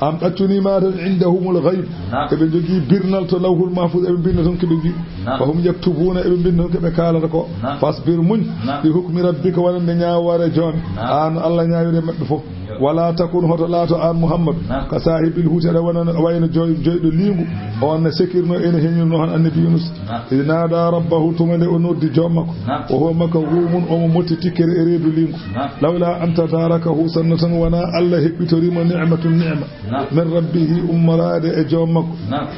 أم تكتني ما عندهم الغيب إبه جدي برنال تلوه المحفوظ فهم يكتبون ابن بنهم كبكالا ركو فاصبر من بحكم ربك ولن نياوار جون ان الله نياوري مدفو ولا تكون هتلاتو ان محمد كصاحب الهوت وين جوي ليغو on sekirno ene henyino han annabi Yunus idna da rabbahu tumane onodi jommako o ho maka wumun o motti tikere e reedu lingu lawla anta tarakahu sannatan wana allah hebbitori mo ni'matun ni'ma min rabbihi ummarade e jommako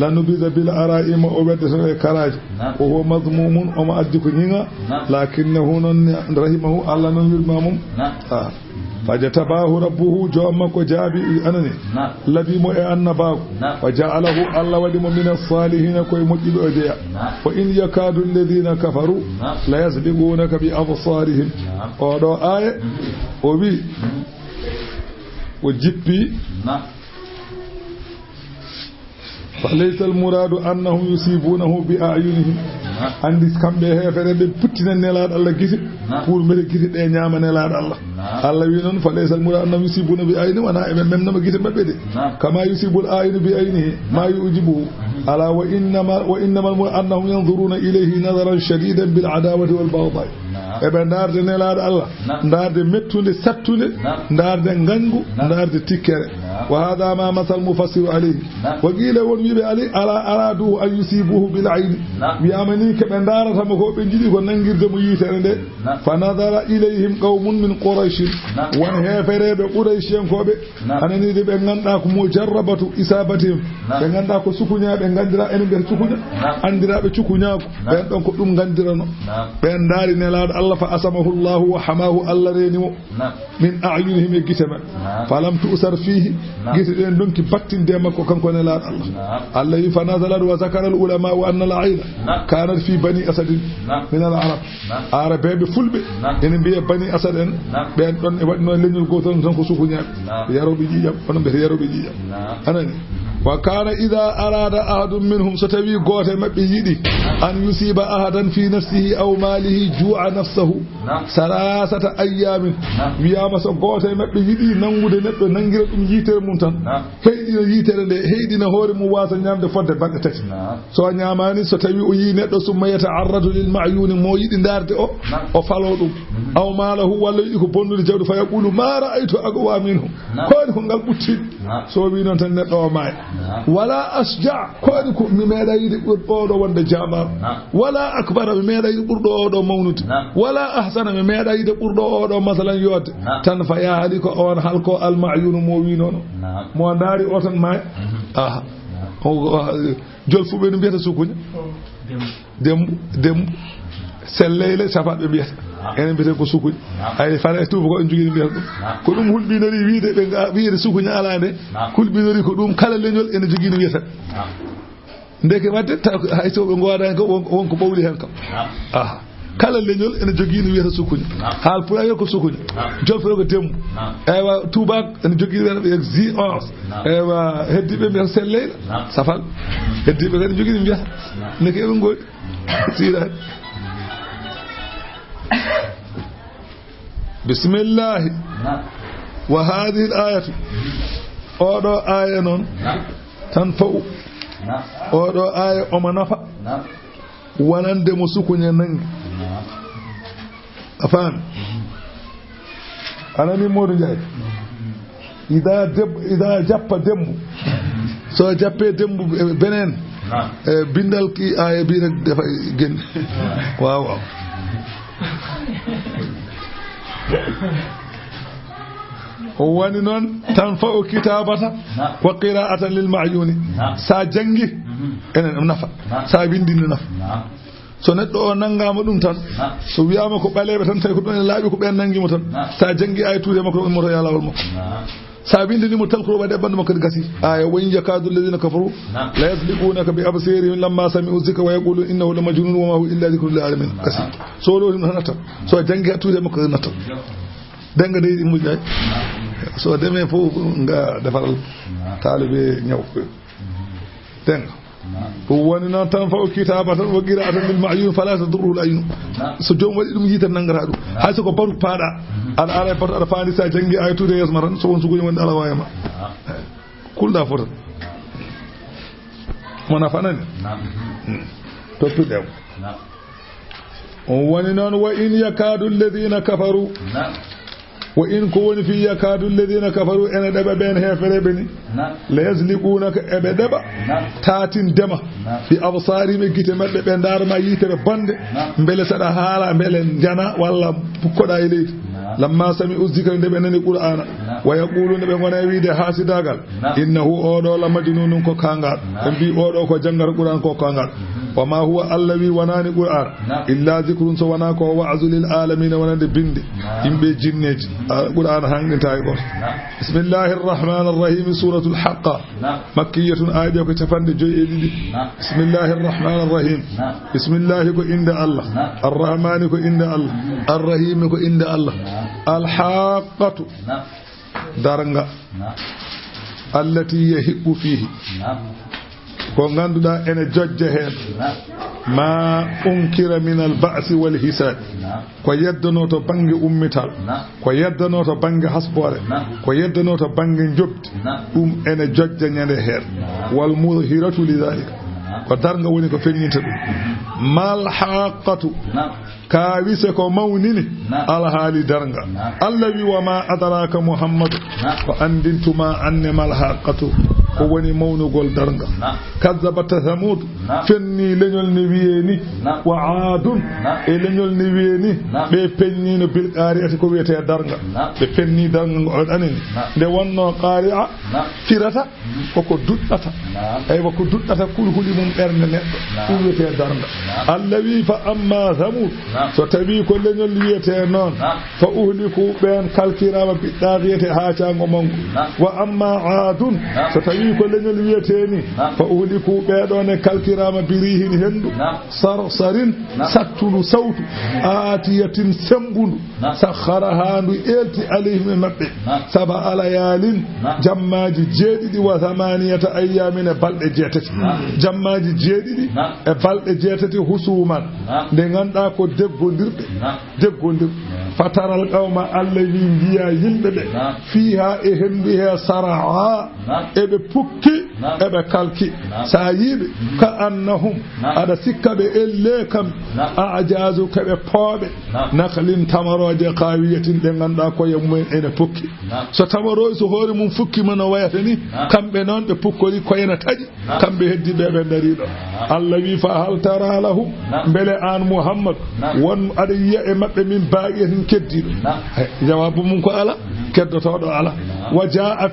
lanubiza bil ara'ima o wedde e karaji o ho mazmumun o ma addi ko nyinga lakinnahu non rahimahu allah non yurmamum فجتباه ربه جوامك جابي أنني الذي مؤ النباك وجعله الله ودم من الصالحين كوي مجد أديا وإن يكاد الذين كفروا لا يسبقونك بأبصارهم ودو آية وبي وجبي فليس المراد أنهم يصيبونه بأعينهم عندي كم بهفر ببتنا نلاد الله جيس pour me gisi de nyaama ne la Allah Allah wi non fa laysal mura annam yusibuna bi ayni wana e mem nama gisi mabbe de kama yusibul ayni bi ayni ma yujibu ala wa innamal mura annahum yanzuruna ilayhi nazaran shadidan bil adawati wal baghdha e be darde ne la Allah darde mettunde sattunde darde gangu darde tikkere wa hada ma masal mufassir alayhi wa qila won wibe ali ala aradu an yusibuhu bil ayni bi amani ke be darata mo ko be jidi ko nangirde mo yitere de فنظر إليهم قوم من قريش وانهفروا بقريش ينكوبة أنني دي بغندا مجربة إصابتهم بغندا كو سكونيا بغندرا ان بن سكونيا اندرا be cukunya ben don ko dum gandirano ben dari ne laad Allah fa asamahu Allah wa hamahu Allah renimo min a'yunihim gitama falam tusar fihi gite den donki battinde makko kanko ne laad Allah Allah fa nazala wa zakara al ulama wa anna al aila kanat fi bani asad min al arab arabe fulbe en biya bani asad en ben don e wadno leñol goton tan ko sukunya yarobe jijam on be yarobe jijam anani wa kana idha arada ahadun minhum satawi gote mabbe yidi an yusiba ahadan fi nafsihi aw malihi ju'a nafsuhu salasata ayyamin wiyama so gote mabbe yidi nangude neddo nangira dum yitere mum tan heydina yitere de heydina hoore mu wasa nyamde fodde bagga tati so nyamani so tawi o yi neddo summa yata'arradu lil ma'yun mo yidi darde o falo dum aw malahu walla yidi ko bonnude jawdu fa yaqulu ma ra'aytu aqwa minhu ko ko ngal butti so wi non tan neddo o maay wala asja ko mi meeda yidi burdo wonde jama wala akbar mi meeda yidi burdo do mawnude wala ahsana mi meeda yidi burdo do masalan yodde tan fa ya hali ko on halko al ma'yun mo wi non mo ndari o tan maay jol fu be no biata sukunya dem sellele safabe biata enen biata ko sukunya ay fara tubu ko jogini biata ko dum hulbinori wiide be wiide sukunya ala de hulbinori ko dum kala leñol ene jogini biata ndeke wadde hay so be ngoda ko wonko bawli hen kam kala leñol ene jogini wiata sukunya hal pulayo ko sukunya jol fere ko dembu aywa tubak ene jogini wiata be zi 11 aywa heddibe be sellele safal heddibe ene jogini biata neke be ngoy sira بسم الله وهذه الآية أودو آية نون تنفع أودو آية أمنافع ونند مسكون يننج أفهم أنا نمور جاي إذا جاب دم سو جاب دم بنين بندل كي آية بيرك دفع جن واو wani non tanfa'u kitabata wa qira'atan lil ma'yuni sa jangi enen nafa sa windini nafa so neddo o nangama dum tan so wiyama ko balebe tan tay ko don laabi ko ben nangimo tan sa jangi ay tuude makko mo to yalawol makko sa windini mo tan ko wade bande makko gasi aya wa yakadu alladhina kafaru la yasbiqunaka bi absarihim lamma sami'u dhikra wa yaqulu innahu la majnun wa ma huwa illa dhikrun lil alamin kasi so lo nata so jangi tuude makko nata denga dey mu jay so deme fo nga defaral talibe ñaw ko denga ko woni non tan fa kitabatan wa qira'atan bil ma'yun fala tadurru al ayun so jom wadi dum yitan nangara dum hay so ko baru pada ala ala pat ala fandi sa jangi ay tude yasmaran so won su goñi wonde ala wayama kulda fota mona fanani topi dem woni non wa in yakadu alladhina kafaru وإن كون في يكاد الذين كفروا أن دبا بين هفربني لا يزلقونك أبدبا تاتين دما في أبصارهم كتمت بين دار ما يتر بند بل سدا حالا بل جنا ولا بكدا إليه لما سمعوا الذكر دبنني القرآن ويقولون بغنا ويد حاسداغال إنه أودو لمجنون كو كانغال بي أودو كو جنغر القرآن كو كانغال وما هو الذي وناني القرآن إلا ذكر سوانا كو وعظ للعالمين ونند بند يمبي جنج القرآن هانغنتاي بو بسم الله الرحمن الرحيم سورة الحق مكية آية كتفند جويلي بسم الله الرحمن الرحيم بسم الله كو عند الله الرحمن كو عند الله الرحيم كو عند الله الحاقة درنغا التي يهب فيه ko ganduda ene jojje hen ma unkira min al ba's wal hisab ko yeddano to bangi ummital ko yeddano to bangi hasbore ko yeddano to bangi jobti ene jojje nyande her wal mudhiratu lidhalika ko darga woni ko fenyinta dum mal haqatu ka wise ko mawnini al hali darga allawi wa ma adraka muhammad ko andintuma anne mal haqatu ko woni mawnugol darnga kazzabat thamud fenni leñol ne wiyeni wa aadun e leñol ne wiyeni ɓe pennino bil qari'ati ko wiyete darnga ɓe penni darnga ngo anani nde wonno qari'a firata koko duɗɗata ay wako duɗɗata kulhuli mum ɓernde neɗɗo ɗum wiyete darnga Allah wi fa amma thamud so tawi ko leñol wiyete noon fa uhliku ɓen kalkirama ɓiɗɗa wiyete haacango mango wa amma aadun so tawi ko leñol wiyeteni fa uhliku ɓeɗone kalkirama birihin hendu sarsarin sattulu sawtu aatiyatin sembundu sakharaha ndu elti alayhim e maɓɓe saba alayalin jammaji jeeɗiɗi wa thamaniyata ayyamin e balɗe jeetati jammaji jeeɗiɗi e balɗe jeetati husuman nde ganduɗa ko deggodirɗe fataral qawma Allah wi mbiya yimɓe ɓe fiha e hendu he saraa eɓe pukki eɓe kalki sa yiɓe ka annahum aɗa sikka ɓe elle kam ajazu keɓe pooɓe nahlin tamaroje qawiyatin ɗe ganduɗa koye mumen ene pukki so tamaroje so hoore mum fukkima no wayata ni kamɓe noon ɓe pukkori koyena taƴi kamɓe heddi ɓe ɓe dariɗo Allah wi fa hal tara lahum beele an Muhammad won aɗa yiya e maɓɓe min baaqiyatin keddiɗo jawabu mum ko ala keddotoɗo ala wa jaa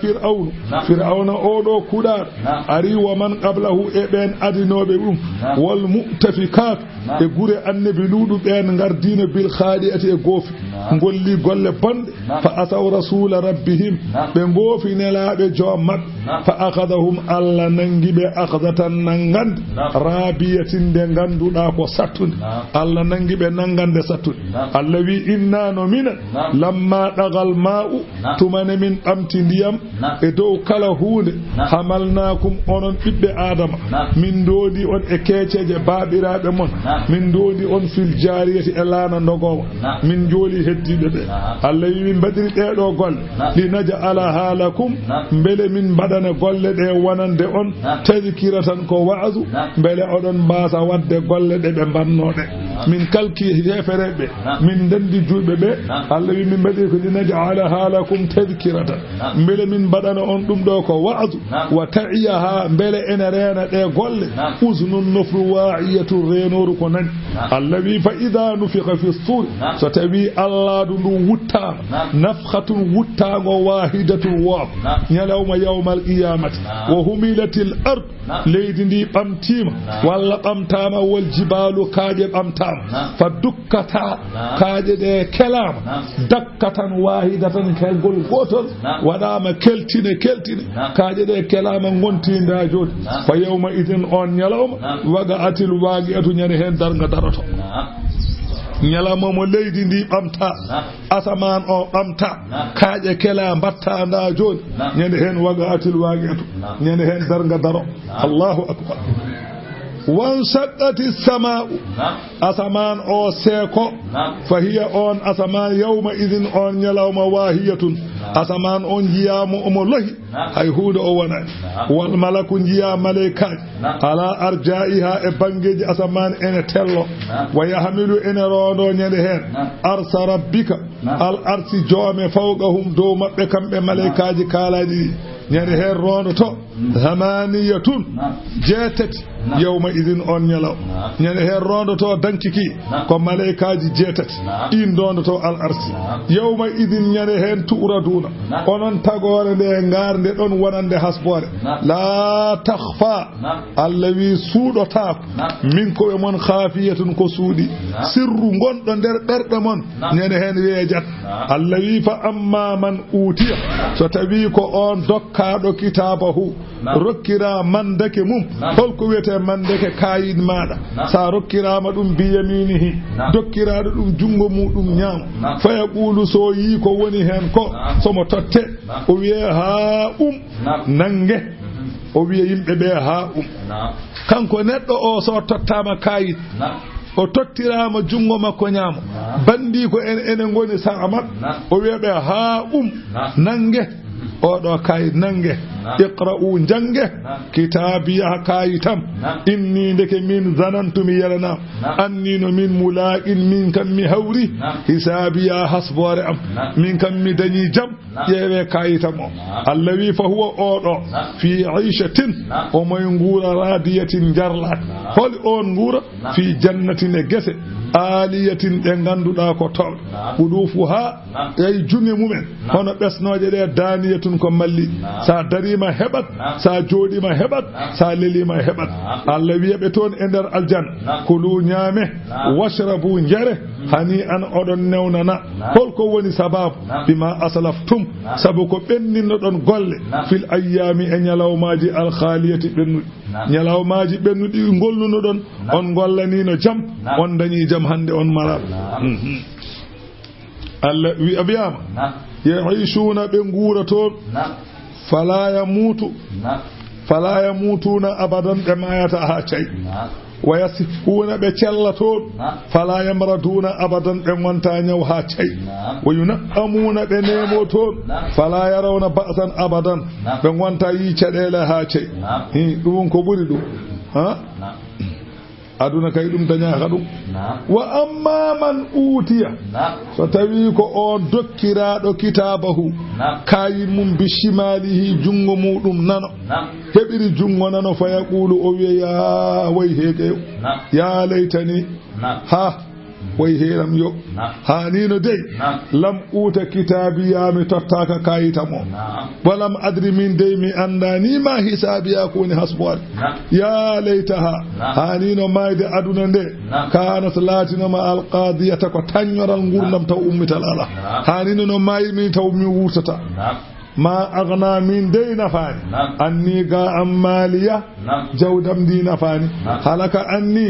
fir'auna oɗo kuɗaɗo ari wa man qablahu e ɓen adinoɓe ɗum wal mu'tafikat e gure annabi luuɗu ɓen gardino bil khadi'ati e goofi golli golle bonɗe fa asaw rasula rabbihim ɓe goofi nelaɓe joom maɓɓe fa akhadahum Allah nangiɓe akhdatan nangande rabiyatin de ganduɗa ko sattude Allah nangiɓe nangande sattude Allah wi inna no minen lamma ɗagal ma'u tumane min ɓamti ndiyam e dow kala hunde hamalnakum onon ɓiɓɓe adama min doodi on e keeceje baaɓiraɓe mon min doodi on fil jariyati e laana ndogowa min jooli heddiɓe ɓe Allah wi min mbaɗiri ɗeɗo golle li naj'ala halakum beele min mbaɗane golle ɗe wonande on tadhkira tan ko wa'azu beele oɗon mbasa wadde golle ɗe ɓe mbannoɗe min kalki hefereɓe min dendi juuɓe ɓe Allah wi min mbaɗiri ko li naj'ala halakum tadhkirata beele min mbaɗana on ɗum ɗo ko wa'azu wa ta'iyaha beele ene reena ɗe golle uznun nofru wa'iyatu renoru ko nani Allah wi fa idha nufiqa fi sur so tawi Allah ndu wuttama nafhatun wuttago wahidatul wab nyalawma yawmal qiyamati wa humilatil ard leydi ndi ɓamtima walla ɓamtama wal jibalu kaaƴe ɓamtama fa dukkata kaaƴe ɗe kelama dakkatan wahidatan kelgol gotol waɗama keltine kaaƴe ɗe kelama gontinda joni fa yawma idin on nyalawma waga atil waqi'atu nyane hen darga daroto nyalama mo leydi ndi ɓamta asaman o ɓamta kaaƴe kela mbatta nda joni nyande hen waga atil waqi'atu nyande hen darga daro Allahu akbar wan shaqqati sama'u asaman o seeko fa hiya on asaman yawma idin on nyalawma wahiyatun asaman on jiyamo omo lohi hay huude o wona wal malaku jiya malaikaji ala arja'iha e bangeji asaman ene tello wa yahmilu ene rondo nyande hen arsa rabbika al arsi joome fawqahum dow mabbe kambe malaikaji kalaji nyande hen rondo to zamaniyatun jetati yawma idin on nyalaw nyande hen rondo to dankiki ko malaikaji jetati in dondo to al arsi yawma idin nyande hen turaduna onon tagore de ngarde don wonande hasbore la takhfa allawi suudota min ko e mon khafiyatun ko suudi sirru gondo der berde mon nyande hen weejat allawi fa amma man utiya so tawi ko on dokkado kitabahu rokkira mandake mum holko wiyete mandake kayid maada sa rokkirama dum biyaminihi dokkiraado dum jungo mudum nyam fa yaqulu so yi ko woni hen ko somo totte o wiye ha nange o wiye yimbe be ha kanko neddo o so tottama kayid o tottirama jungo makko nyamo bandi ko ene ngoni sa amat o wiye be ha nange o do kayid nange اقرأوا جنجه كتابي كايتم إني لك من ظننت ميلنا أني من ملاء من كم هوري حسابي حسب ورم من كم دني جم يبي كايتم الذي فهو أورو في عيشة وما ينقول رادية جرلات هل أنقول في جنة نجسة آلية تنغندو داكو طول قدوفها أي جنة مؤمن هنا بس نوجد دانية كمالي سا دريما هبت سا جوديما هبت سا لليما هبت الذي يبتون اندر الجنة كلوا نيامه واشربوا نجره هنيئا أدن نوننا هل كوني سباب بما أسلفتم سبكو بنين ندن قل في الأيام أن يلو ماجي الخالية بنو يلو ماجي بنو دي نقول ندن on gollanino jam on dañi jam hande on mara Allah wi abiyama yaishuna be ngura ton fala yamutuna abadan be mayata ha cey ويصفون بكلتون فلا يمرضون أبدا بمنتا نيو هاتي وينقمون بنيموتون فلا يرون بأسا أبدا بمنتا يشدل هاتي دون كبريدو ها aduna kay dum daña xadum wa amma man utiya so tawi ko on dokkiraado kitabahu kayin mum bishimalihi jungo mudum nano hebiri jungo nano fa yaqulu o wiya way hege ya laytani ha way heram yo hanino dey lam uta kitabi ya mi tottaka kayitamo walam adri min dey mi andani ma hisabi ya kuni hasbuat ya laytaha hanino mayde aduna nde kana salatina ma alqadiyata ko tanyoral ngurdam taw ummital ala hanino no mayi mi taw mi wurtata ما أغنى من دي نفاني أني قا أمالية جودم دي نفاني حلق أني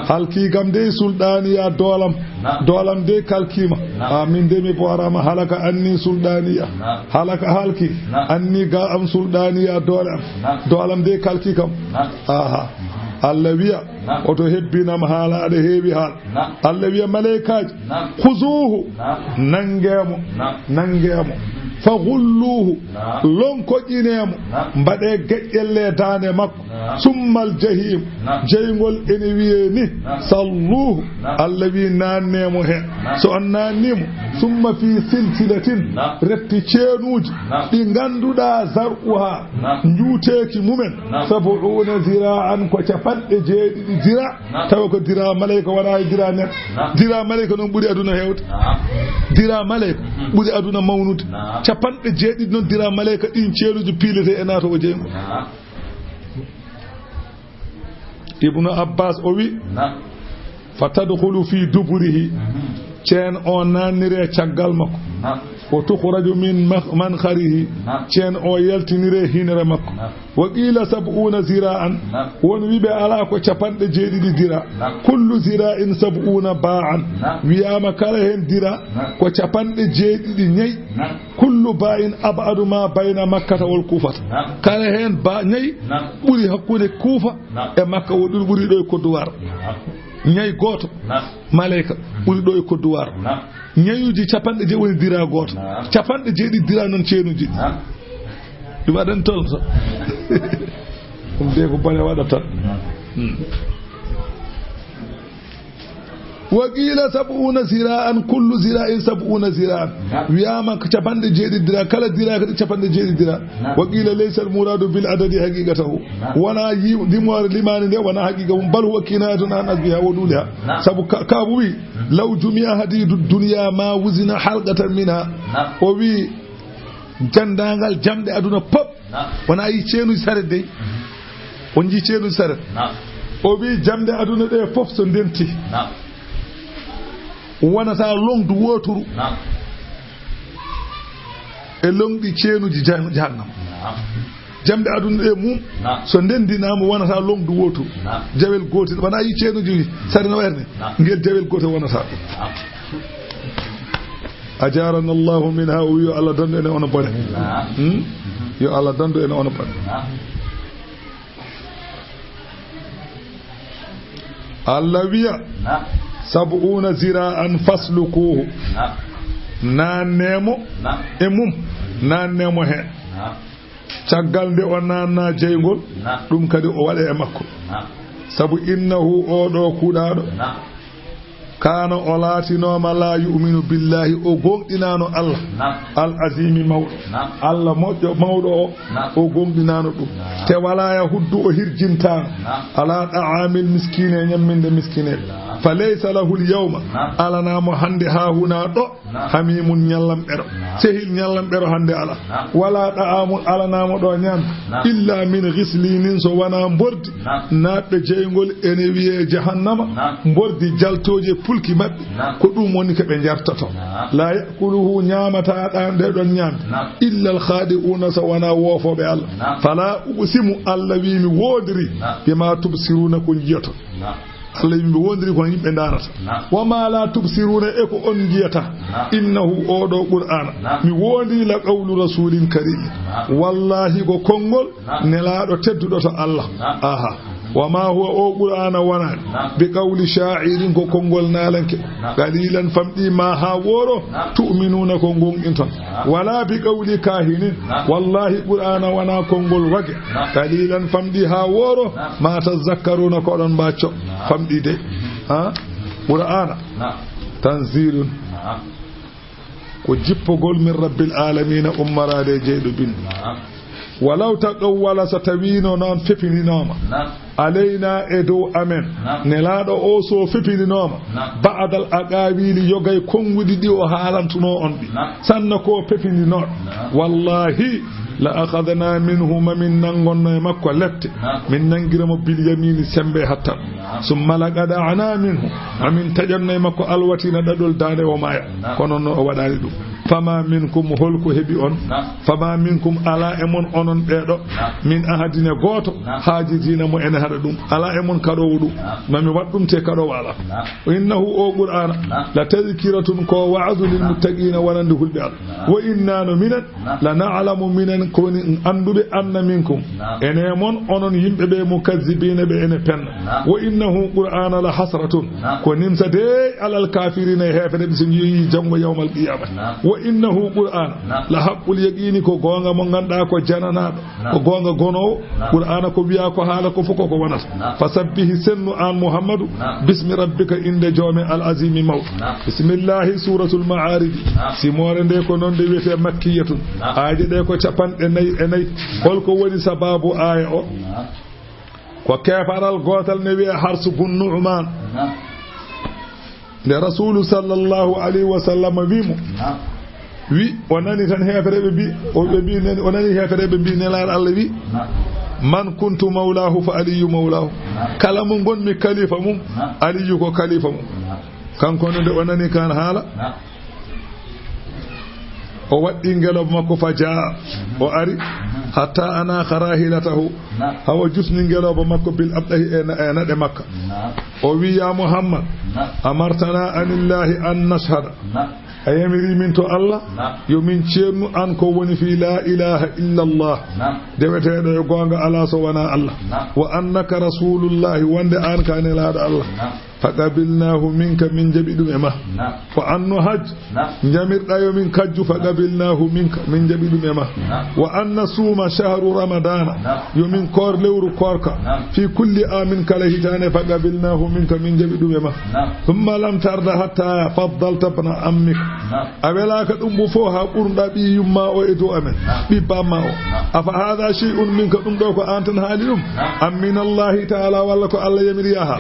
حلقي قم دي سلطاني يا دولم دي كالكيما من دي مبوارما حلق أني سلطاني حلق حلقي أني قا أم سلطاني يا دولم دي كالكي كم اللوية وتحبين محالا عليه بحال اللوية ملائكاج خذوه ننجيمو فغلوه لونكو جينيمو مبادئ جيلي داني مكو ثم الجحيم جيngol انويني صلوه اللوي نانيمو هي سو نانيمو ثم في سلسلة رتي تشينوج دي غاندودا زرقها نيوتيكي مومن 70 ذراعا كو تفاد جيدي ذراع taw ko dira malaika wala dira net dira malaika non buri aduna hewta dira malaika buri aduna mawnude capande jeedi non dira malaika din ceeluji pilete e nato o jeengo ibnu abbas o wi fatadkhulu fi duburihi ceen o nanire caggal makko o tukhraju min mankharihi ceen o yaltinire hinere makko wa qila 70 zira'an won wibe ala ko capande jeedidi dira kullu zira'in 70 ba'an wiyama kala hen dira ko capande jeedidi nyai kullu ba'in abadu ma bayna makkah wal kufa kala hen ba nyai buri hakkude kufa e makka wodul buri do ko duwar nyai goto malaika buri do ko duwar nyayuji capande je woni dira goto capande jeedi dira non ceenuji dum adan tol so de ko bale wadata وقيل 70 زراعا كل زراع 70 زراعا وياما كتبند جيد درا كلا درا كتبند جيد درا وقيل ليس المراد بالعدد حقيقته ولا دموار لمان ده ولا حقيقه بل هو كنايه عن بها ودولها سب كابوي لو جميع حديد الدنيا ما وزن حلقه منها وبي جندانgal jamde aduna pop wana yi ceenu sarde on ji ceenu sar o bi jamde aduna de fof so ndenti wana sa longdu woturu e longdi ceenuji jahannam jamde aduna e mum so ndendinama wana sa longdu woturu jawel gotel wana yi ceenuji sarina werne ngel jawel gotel wana sa ajarana Allah minha wa Allah dando ene ona bone yo Allah dando ene ona bone Allah wiya 70 zira'an faslukuhu na nemo e mum na nemo he caggal nde o nanna jeygol ɗum kadi o waɗa e makko sabu innahu oɗo kuuɗaɗo kana o laatinoma la yuminu billahi o gonɗinano Allah al azimi mawɗo Allah moƴƴo mawɗo o gonɗinano ɗum te wala ya huddu o hirjintano ala da'amil miskine ñamminde miskine fa laysa lahu al yawma alanamo hande ha huna ɗo hamimun ñallam ɓero sehil ñallam ɓero hande ala wala da'amul alanamo ɗo ñam illa min ghislinin so wana mbordi naɓɓe jeygol ene wiye jahannama mbordi jaltoje pulki mabbe ko dum woni ke be jartato la yakuluhu nyamata dan de don nyam illa al khadi'una sawana wofobe Allah fala usimu Allah wi mi wodiri bima tubsiruna ko jiyato Allah mi wondiri ko yimbe darata wama la tubsiruna e ko on jiyata innahu odo qur'ana mi wondi la qawlu rasulin karim wallahi ko kongol nelado teddudo to Allah aha وما هو قرآن ونان بقول شاعر كونغول نالنك قليلا فمدي ما هاورو تؤمنون كونغون انتون ولا بقول كاهن والله قرآن ونا كونغول وجه قليلا فمدي هاورو ما تذكرون كودون باتشو فمدي دي ها قرآن تنزيل وجيبغول من رب العالمين امرا دي جيدو بين ولو تقول ستوينو نون فيفيني نوما علينا ادو امين نلادو اوسو فيفيني نوما بعد الاقابيل يوغاي كونغودي دي او حالانتو اون بي سانكو فيفيني نون والله لا اخذنا منه من نغون مكو لبت من نغيرم باليمين سمبه حتى ثم لقدعنا منه امين تجمنا مكو الواتينا ددول دانه ومايا كونون او وداني دو فما منكم هولكو هبي اون فما منكم على امون اونون بيدو من احدين غوتو حاجتين مو ان هذا دوم على امون كادو ودو مامي وادوم تي كادو والا انه او قران لا تذكره كو وعظ للمتقين ولند هلبال واننا من لنعلم من كون اندوبه ان منكم انمون اونون يمبه مكذبين به ان بن وانه قران لحسره كونيمسا دي على الكافرين هيفه بسنجي جنgo يوم القيامه وانه قران لحق اليقين كو غونغا مو غاندا كو جانانادو كو غونغا غونو قران كو بيا كو حالا كو فكو كو ونات فسبح سن ان محمد بسم ربك عند جوم العظيم موت بسم الله سوره المعارج سيمور دي كو نون دي ويته مكيه aaje de ko capande nay holko woni sababu aya o ko kefaral gotal ne wi'a harsu bun nu'man le rasul sallallahu alaihi wasallam wimu wi onani tan hefrebe bi o be bi nen onani hefrebe bi ne lar Allah wi man kuntu mawlahu fa aliyu mawlahu kala mun gonmi khalifa mum aliyu ko khalifa mum kanko ne onani kan hala o waddi ngeloba makko fajaa o ari hatta ana kharahilatahu hawa jusni ngeloba makko bil abdahi enade makka o wi ya muhammad amartana anillahi an nashhada ayamiri min to Allah yo min ceernu an ko woni fi la ilaha illa Allah dewetedo e gonga ala so wana Allah wa annaka rasulullahi wande an kane laada Allah فقبلناه منك من جبدم ما وأن حج جمير أيو من كج فقبلناه منك من جبدم ما وأن صوم شهر رمضان يومين كور لور كورك في كل آم كلهجان فقبلناه منك من جبدم ما ثم لم ترد حتى فضلت ابن أمك أولاك أمبفوها قرن بي يما وإدو أمن ببما أفهذا شيء منك أمدوك أنت هاليوم أم من الله تعالى ولك الله يمريها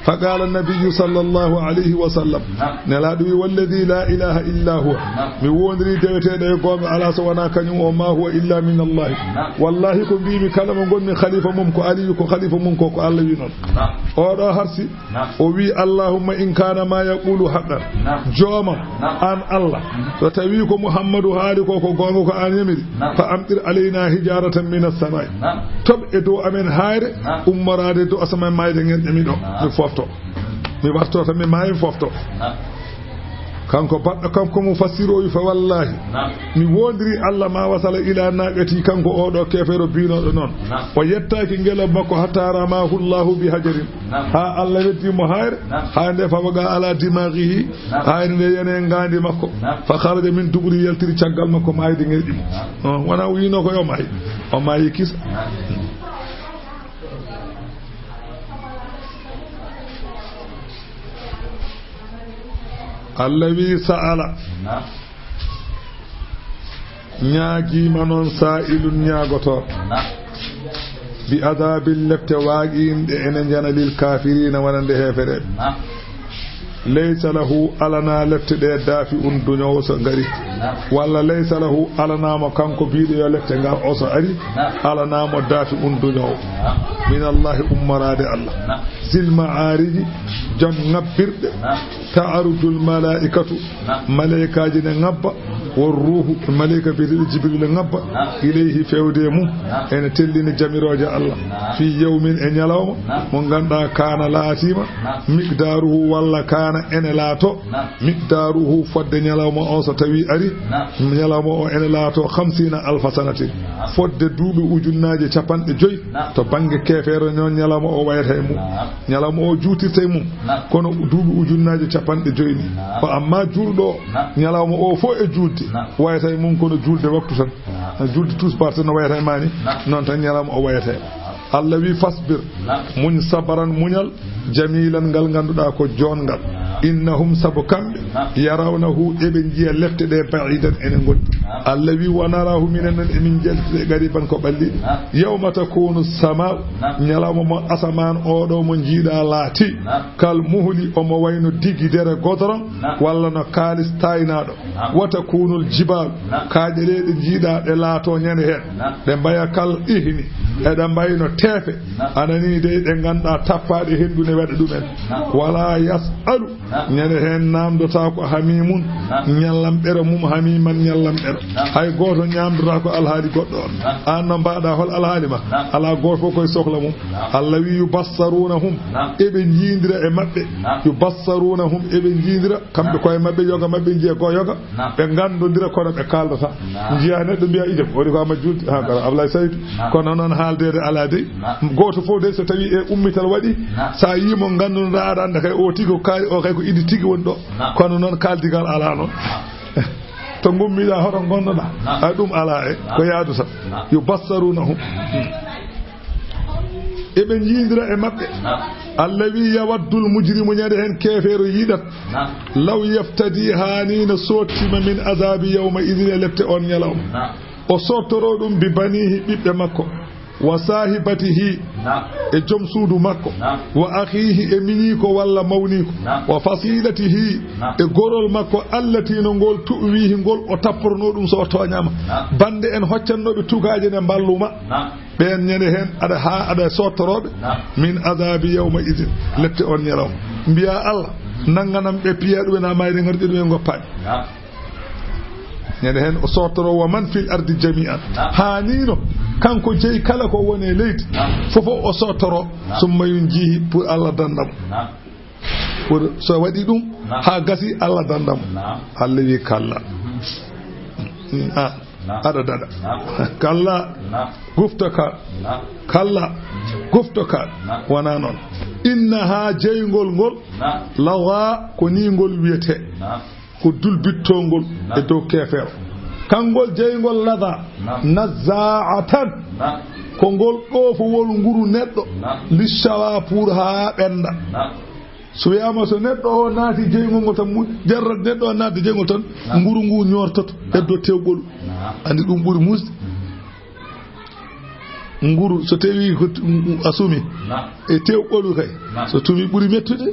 فقال النبي صلى الله عليه وسلم نلادوي والذي لا إله إلا هو ميوندري دوتي قوم على سوانا كان وما هو إلا من الله والله كن بي كلام غون من خليفة ممكو علي كو خليفة ممكو كو الله ينون أورا هرسي وي اللهم إن كان ما يقول حقا جوما عن الله فتويكو محمد هاري كو غونغو كو ان يمري فأمطر علينا حجارة من السماء تب ادو امن هاير امراده دو اسمان مايده ngeen demi do mi warto mi maayi fofto kanko baddo kanko mufassiro fa wallahi mi wondiri Allah ma wasala ila naqati kanko odo kefero binodo non o yettaki ngelo makko hatta ramahu Allah bi hajarin ha Allah wetti mo hayre ha nde fabaga ala dimaghihi ha nde yene ngandi makko fa kharaja min duburi yaltiri caggal makko mayde ngedi wana wino ko yo may o may kis allawi sa'ala nyaagi manon sa'ilun nyaagoto bi adabil lafta waqin de enen jana lil kafirin wanande hefere laysa lahu alana lafta de dafi dunyo so ngari walla laysa lahu alana mo kanko biido yo lafta ngar o so ari alana mo dafi dunyo min Allah ummarade Allah zil ma'arij jam ngabbirde ta'arujul malaikatu malaikaji ne ngabba والروح الملائكة جبريل نبا إليه فيوديمو أن تلين جميروج الله في يوم أن يلوم من غندا كان لاتيما مقداره ولا كان أن لاتو مقداره فد يلوم أوسط توي أري يلوم أن لاتو 50,000 سنة فد دوب وجناج تبان جوي تبانج كفر نون يلوم أو ويرهمو يلوم أو جوتي تيمو كونو دوب وجناج تبان جوي فأما جولدو يلوم أو فو جوتي wayata mun kono julde waktu tan julde tous parten no wayata mani non tan yaram o wayata Allah wi fasbir mun sabaran munyal jamilan ngal ganduda ko jongal innahum sabukambe yarawnahu ebe jiya lefte de ba'idan enen gondi Allah wi wanarahu minan emin jalti gariban ko balli yawma takunu sama nyalama mo asaman odo mo jiida laati kal muhli o mo wayno digidere godron walla no kalis taynado wata kunul jibal kaajeleede jiida de laato nyane hen de baya kal ihni e da bayno tefe anani de ganda tappade hendune wada dumen wala yasalu nyane hen namdota ko hamimun nyallam bere mum hamiman nyallam bere hay goto nyamdota ko alhaali goddo an no baada hol alhaali ma ala goto koy sohla mum Allah wi yubassarunahum ebe jindira e mabbe yubassarunahum ebe jindira kambe koy mabbe yoga mabbe jiya ko yoga be gandodira kono be kaldata jiya neddo biya ide wori ko ma julti ha kala Ablaye Sayd kono non haaldede ala de goto fo de so tawi e ummital wadi sa yimo ganduno ada anda kay o tigo kay o kay ko idi tigi wondo kono non kaldigal ala non to gummida hoto gonnoda ay dum ala e ko yaaduta yubassarunahum ebe jindira e mabbe allawi yawaddul mujrimu nyade hen kefero yidat law yaftadi hanina sotima min azabi yawma idhin lafta on yalawm o sotoro dum bi banihi bibbe makko wa sahibatihi e jom suudu makko wa akhihi e miniko walla mawniko wa fasilatihi e gorol makko allati no gol tuwihi gol o tapporno dum so toñama bande en hoccannobe tugaaje ne balluma ben nyene hen ada sotorobe min azabi yawma idin lette on yaraw biya Allah nanganam be piyaɗuɓe na mayde ngardi dum en goppaade ñande hen o sotoro wa man fil ardi jami'an hanino kanko jeyi kala ko woni leydi fofo o sotoro summa yunjihi pour Allah dandam pour so wadi dum ha gasi Allah dandam Allah wi kalla ada dada kalla guftaka kalla guftaka wana non innaha jeygol gol lawa ko ni gol wiete ko dulbittongol e dow kefeero kangol jeygol lada nazaatan ko ngol ɗofo wol nguru neɗɗo lissawa pour ha ɓenda so wiyama so neɗɗo o naati jeygol ngol tan jarra neɗɗo o naati jeygol tan nguru ngu ñortoto heddo tewgol andi ɗum ɓuri musde nguru so tawi ko asumi e tewgolu kay so tumi ɓuri mettude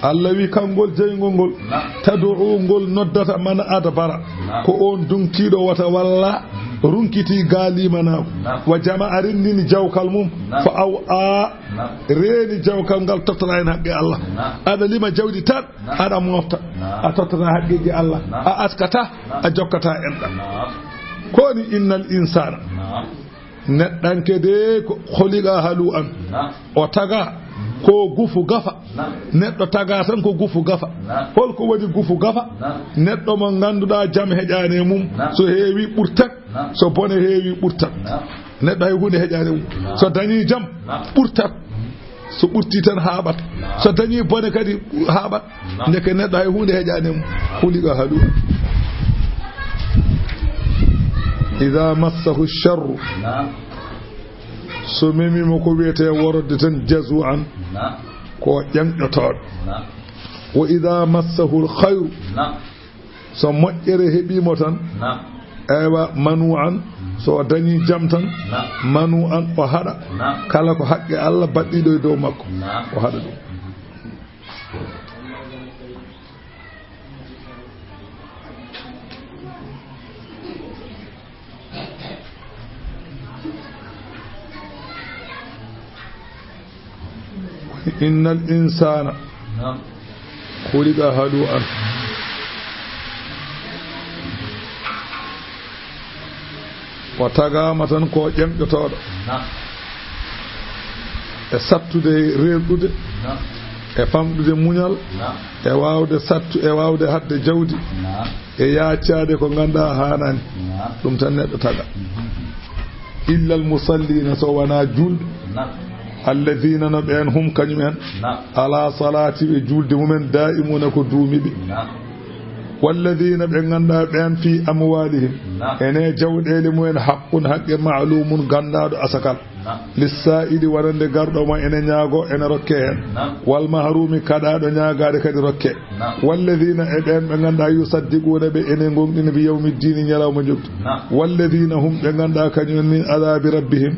Allah wi kangol jeygol ngol tad'u ngol noddata man adbara ko on dunkido wata walla runkiti galimanako wa jama'a rindini jawkal mum fa aw reeni jawkal ngal tottana en haqqe Allah ada lima jawdi tan ada mofta a tottana haqqeji Allah a askata a jokkata enɗa koni innal insana neɗɗanke de ko holiga halu an o taga ko gufu gafa neɗɗo taga tan ko gufu gafa holko waɗi gufu gafa neɗɗo mo ganduɗa jam heƴani mum so heewi ɓurtat so bone heewi ɓurtat neɗɗo hay hunde heƴani mum so dañi jam ɓurtat so ɓurti tan haaɓat so dañi bone kadi haaɓat ndeke neɗɗo hay hunde heƴani mum huliga haɗu ida massahu charru so memimo ko wiyete worode tan jazu an ko ƴamƴotoɗo wa ida massahu lhayru so moƴƴere heeɓimo tan ewa manu an so dañi jam tan manu an o haɗa kala ko haqqe Allah baɗɗiɗo e dow makko o haɗa ɗum إن الإنسان خلق هلوعا وتغامة كو جمجتوɗo e sattude reeɓude e famɗude muñal e wawde sattu e wawde hadde jawdi e yaacade ko ganda hanani ɗum tan neɗɗo taga illa al musallina so wana julɓe alladhina no ɓen hum kañumen ala salati ɓe julde mumen da'imuna ko duumiɓe walladhina ɓe ganduɗa ɓen fi amwalihim ene jawɗele mumen haqqun haqqe ma'lumun gandaɗo asakal lissa'ili warande garɗo ma ene ñaago ene rokke hen wal mahrumi kaɗaɗo ñaagade kadi rokke walladhina e ɓen ɓe ganduɗa yusaddiquna ɓe ene gonɗina bi yawmiddini ñalawma jogdi walladhina hum ɓe ganduɗa kañumen min adabi rabbihim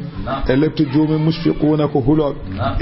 e lebte joomen mushfiquna ko huloɓe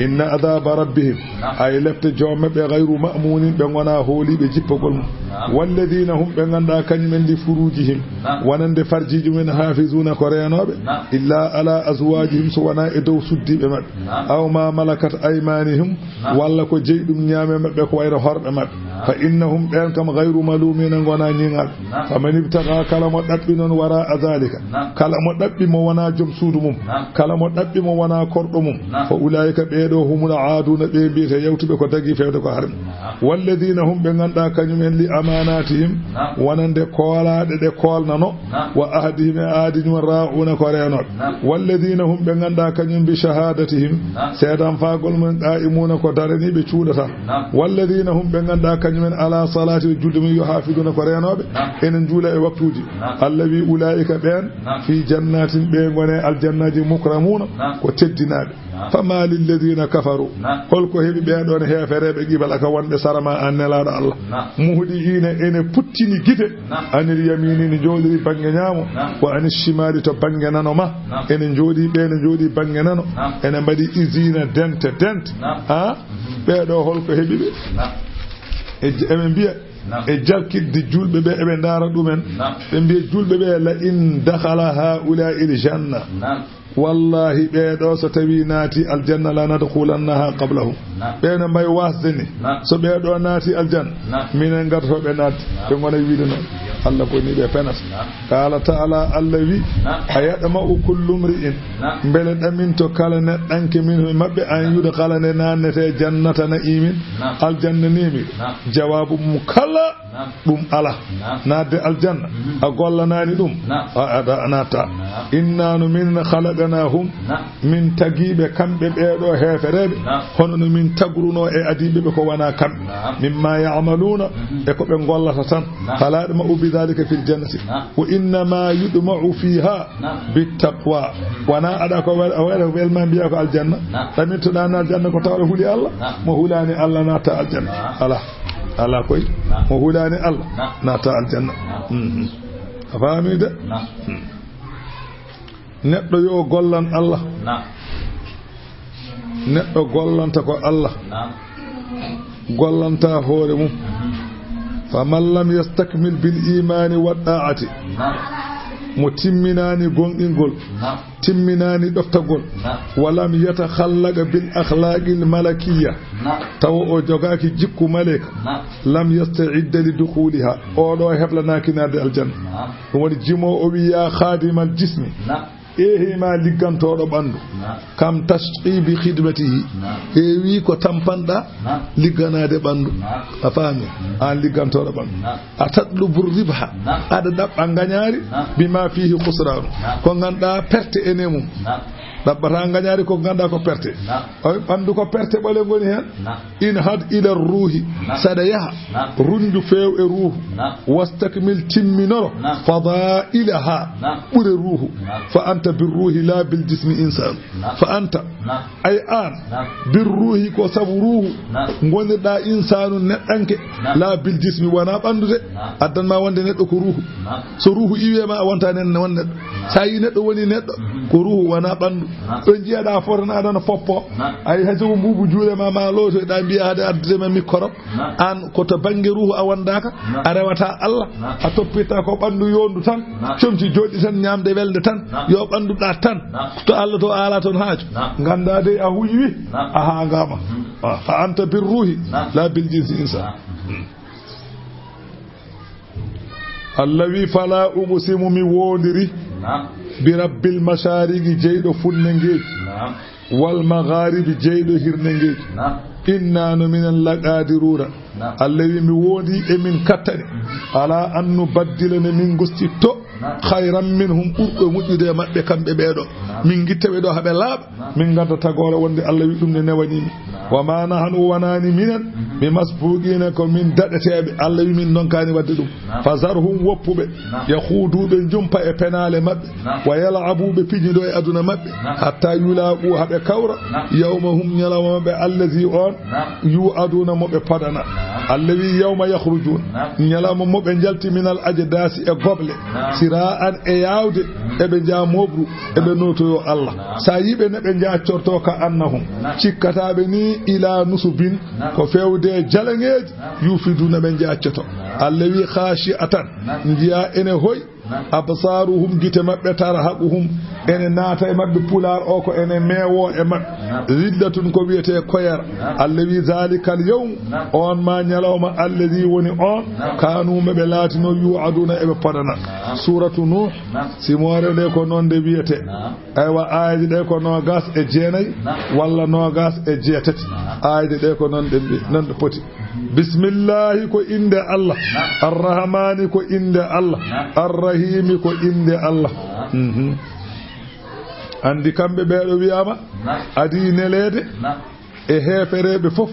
inna adaba rabbihim ay lebte joomeɓe gayru ma'munin ɓe gona hooliɓe jippogol mum walladhina hum ɓe ganduɗa kañumen li furujihim wonande farjiji mumen hafizuna ko renoɓe illa ala azwajihim so wona e dow suddiɓe maɓɓe aw ma malakat aymanihum walla ko jeyi ɗum ñaame maɓɓe ko wayra horɓe maɓɓe fa innahum ɓen kam gayru malumina gona ñiŋaɓe faman ibtaga kala mo ɗaɓɓi noon wara a zalika kala mo ɗaɓɓi mo wona joom suudu mum kala mo ɗaɓɓi mo wona korɗo mum fa ulaika ɓeɗo humul aaduna ɓe mbiyete yewtuɓe ko dagui fewde ko harmi walladina hum ɓe ganduɗa kañumen li amanatihim wonande koolaɗe ɗe kolnano wa ahdihim e aadiñumen ra'una ko renoɓe walladina hum ɓe ganduɗa kañum bi shahadatihim seedan fagol mum qa'imuna ko daraniɓe cuuɗata walladina hum ɓe ganduɗa kañumen ala salati ɓe julde mum yuhafiduna ko renoɓe enen juula e waktuji Allah wi ulaika ɓen fi jannatin ɓe gone aljannaji mukramuna ko teddinaɓe fama lilladina kafaru holko heeɓi ɓeɗon heefereɓe qibala ka wonɓe sarama an nelaɗo Allah muhdi ina ene puttini guite anil yamini ne jooɗiri banggue ñaamo wa anil shimali to banggue nano ma ene jooɗi ɓe ne jooɗi banggue nano ene mbaɗi usine dente ha ɓeɗo holko heeɓiɓe eɓe mbiya e jalkidde julɓe ɓe eɓe daara ɗumen ɓe mbiya julɓe ɓe la in dakhala haula il janna wallahi ɓeɗo so tawi naati aljanna la nadkhulannaha qablahum ɓeene mbay wasde ni so ɓeɗo naati aljanna minen gartoɓe naatti ɓe gona wiide noon Allah ko ni ɓe penas qala ta'ala Allah wi a yaɗama u kullu mri'in beele ɗaminto kala neɗɗanke min maɓɓe an yudkhala nde nannete jannata na'imin aljanna nimi jawabu mum kala ɗum ala nadde aljanna a gollanani ɗum a natta innanu min khalaqnahum min tagiɓe kamɓe ɓeɗo heefereɓe hono no min tagruno e adiɓeɓe ko wona kamɓe mimma ya'maluna e ko ɓe gollata tan fala ɗuma ubi dhalika fil jannati wa innama yudma'u fiha bittaqwa wana aɗa ko waɗa welma mbiya ko aljanna ɗamintoɗa na aljanna ko tawɗo huuli Allah mo hulani Allah natta aljanna ala koy mo hulani Allah natta aljanna a faami de neɗɗo yo gollan Allah neɗɗo gollanta ko Allah gollanta hoore mum faman lam yastakmil bil imani wa da'ati mo timminani gonɗingol timminani ɗoftagol walam yatakhallaqa bil akhlaqil malakiyya taw o jogaki jikku maleka lam yasta'idda li dukhuliha o ɗo heblanaki nade aljanna ɗum woni jimo o wi ya khadimal jismi ehima liggantoɗo ɓandu kam tasqi bi khidmatihi heewi ko tampanɗa ligganade ɓandu a faami an liggantoɗo ɓandu a tatlubu ribha aɗa ɗaɓɓa gañaari bima fihi khusranu ko ganduɗa perte ene mum ɗaɓɓata gañaari ko ganduɗa ko perte ɓandu ko perte ɓole goni hen in had ila ruuhi saɗa yaha rundu few e ruuhu wastakmil timminoro fadailaha ɓure ruuhu fa anta birruhi la bil jismi insanu fa anta ay an birruhi ko sabu ruuhu gonirɗa insanu neɗɗanke la bil jismi wona ɓandude addanma wonde neɗɗo ko ruuhu so ruuhu iwema a wonta nen won neɗɗo sa yi neɗɗo woni neɗɗo ko ruuhu wona ɓandu ɗo jiyaɗa fotana aɗana foppo ay hay sogo mbubu juulema ma lootoyɗa mbiya hade addudema micro an koto banggue ruuhu a wondaka a rewata Allah a toppita ko ɓandu yondu tan comci joɗɗi tan ñamde welde tan yo ɓanduɗa tan to Allah to ala toon haaju ganda de a huƴwi a hangama fa anta bir ruuhi la bil jinsi insan Allah wi fala uqsimu mi wondiri bi rabbil mashariqi jeyɗo funne ngeeji wal magharibi jeyɗo hirne ngeeji inna no minen laqadiruna Allah wi mi wondi e min kattani ala an nubaddilane min gostitto khayran minhum ɓurɗo moƴƴude maɓɓe kamɓe ɓeeɗo min guittaɓe ɗo haɓe laaɓa min gadda tagore wonde Allah wi ɗum ne newanimi wa ma nahnu wanani minen mi masbuqina ko min daɗeteɓe Allah wi min donkani wadde ɗum fazarhum woppuɓe yahuduɓe jumpa e penale maɓɓe wa yalabuɓe piñiɗo e aduna maɓɓe hatta yulaqu haɓe kawra yawmahum ñalawma maɓɓe allazi on yu aduna moɓe padana Allah wi yawma yakhrujuna ñalawma moɓe jalti minal ajdasi e goble sira'an e yawde eɓe jamobru eɓe notoyo Allah sa yiɓe neɓe jaccorto ka annahum cikkataɓe ni ila nusubin ko fewde jalaŋeji yufiduna ɓe jaccoto Allah wi khashi'atan jiya ene hoy absaruhum gite maɓɓe tarhaquhum ene naata e maɓɓe pular o ko ene meewo e maɓɓe zillatun ko wiyete koyar Allah wi zalikal yawm on ma ñalawma allazi woni on kanume ɓe laatino yu'aduna eɓe podana suratu nuh simore nde ko noon nde wiyete aywa ayaji ɗe ko nogas e jeenayi walla nogas e jeetati ayaji ɗe ko noon ɗe poti bismillahi ko inde Allah arrahmani ko inde Allah arrahimi ko inde Allah andi kamɓe ɓeeɗo wiyama adi nelede e heefereɓe fof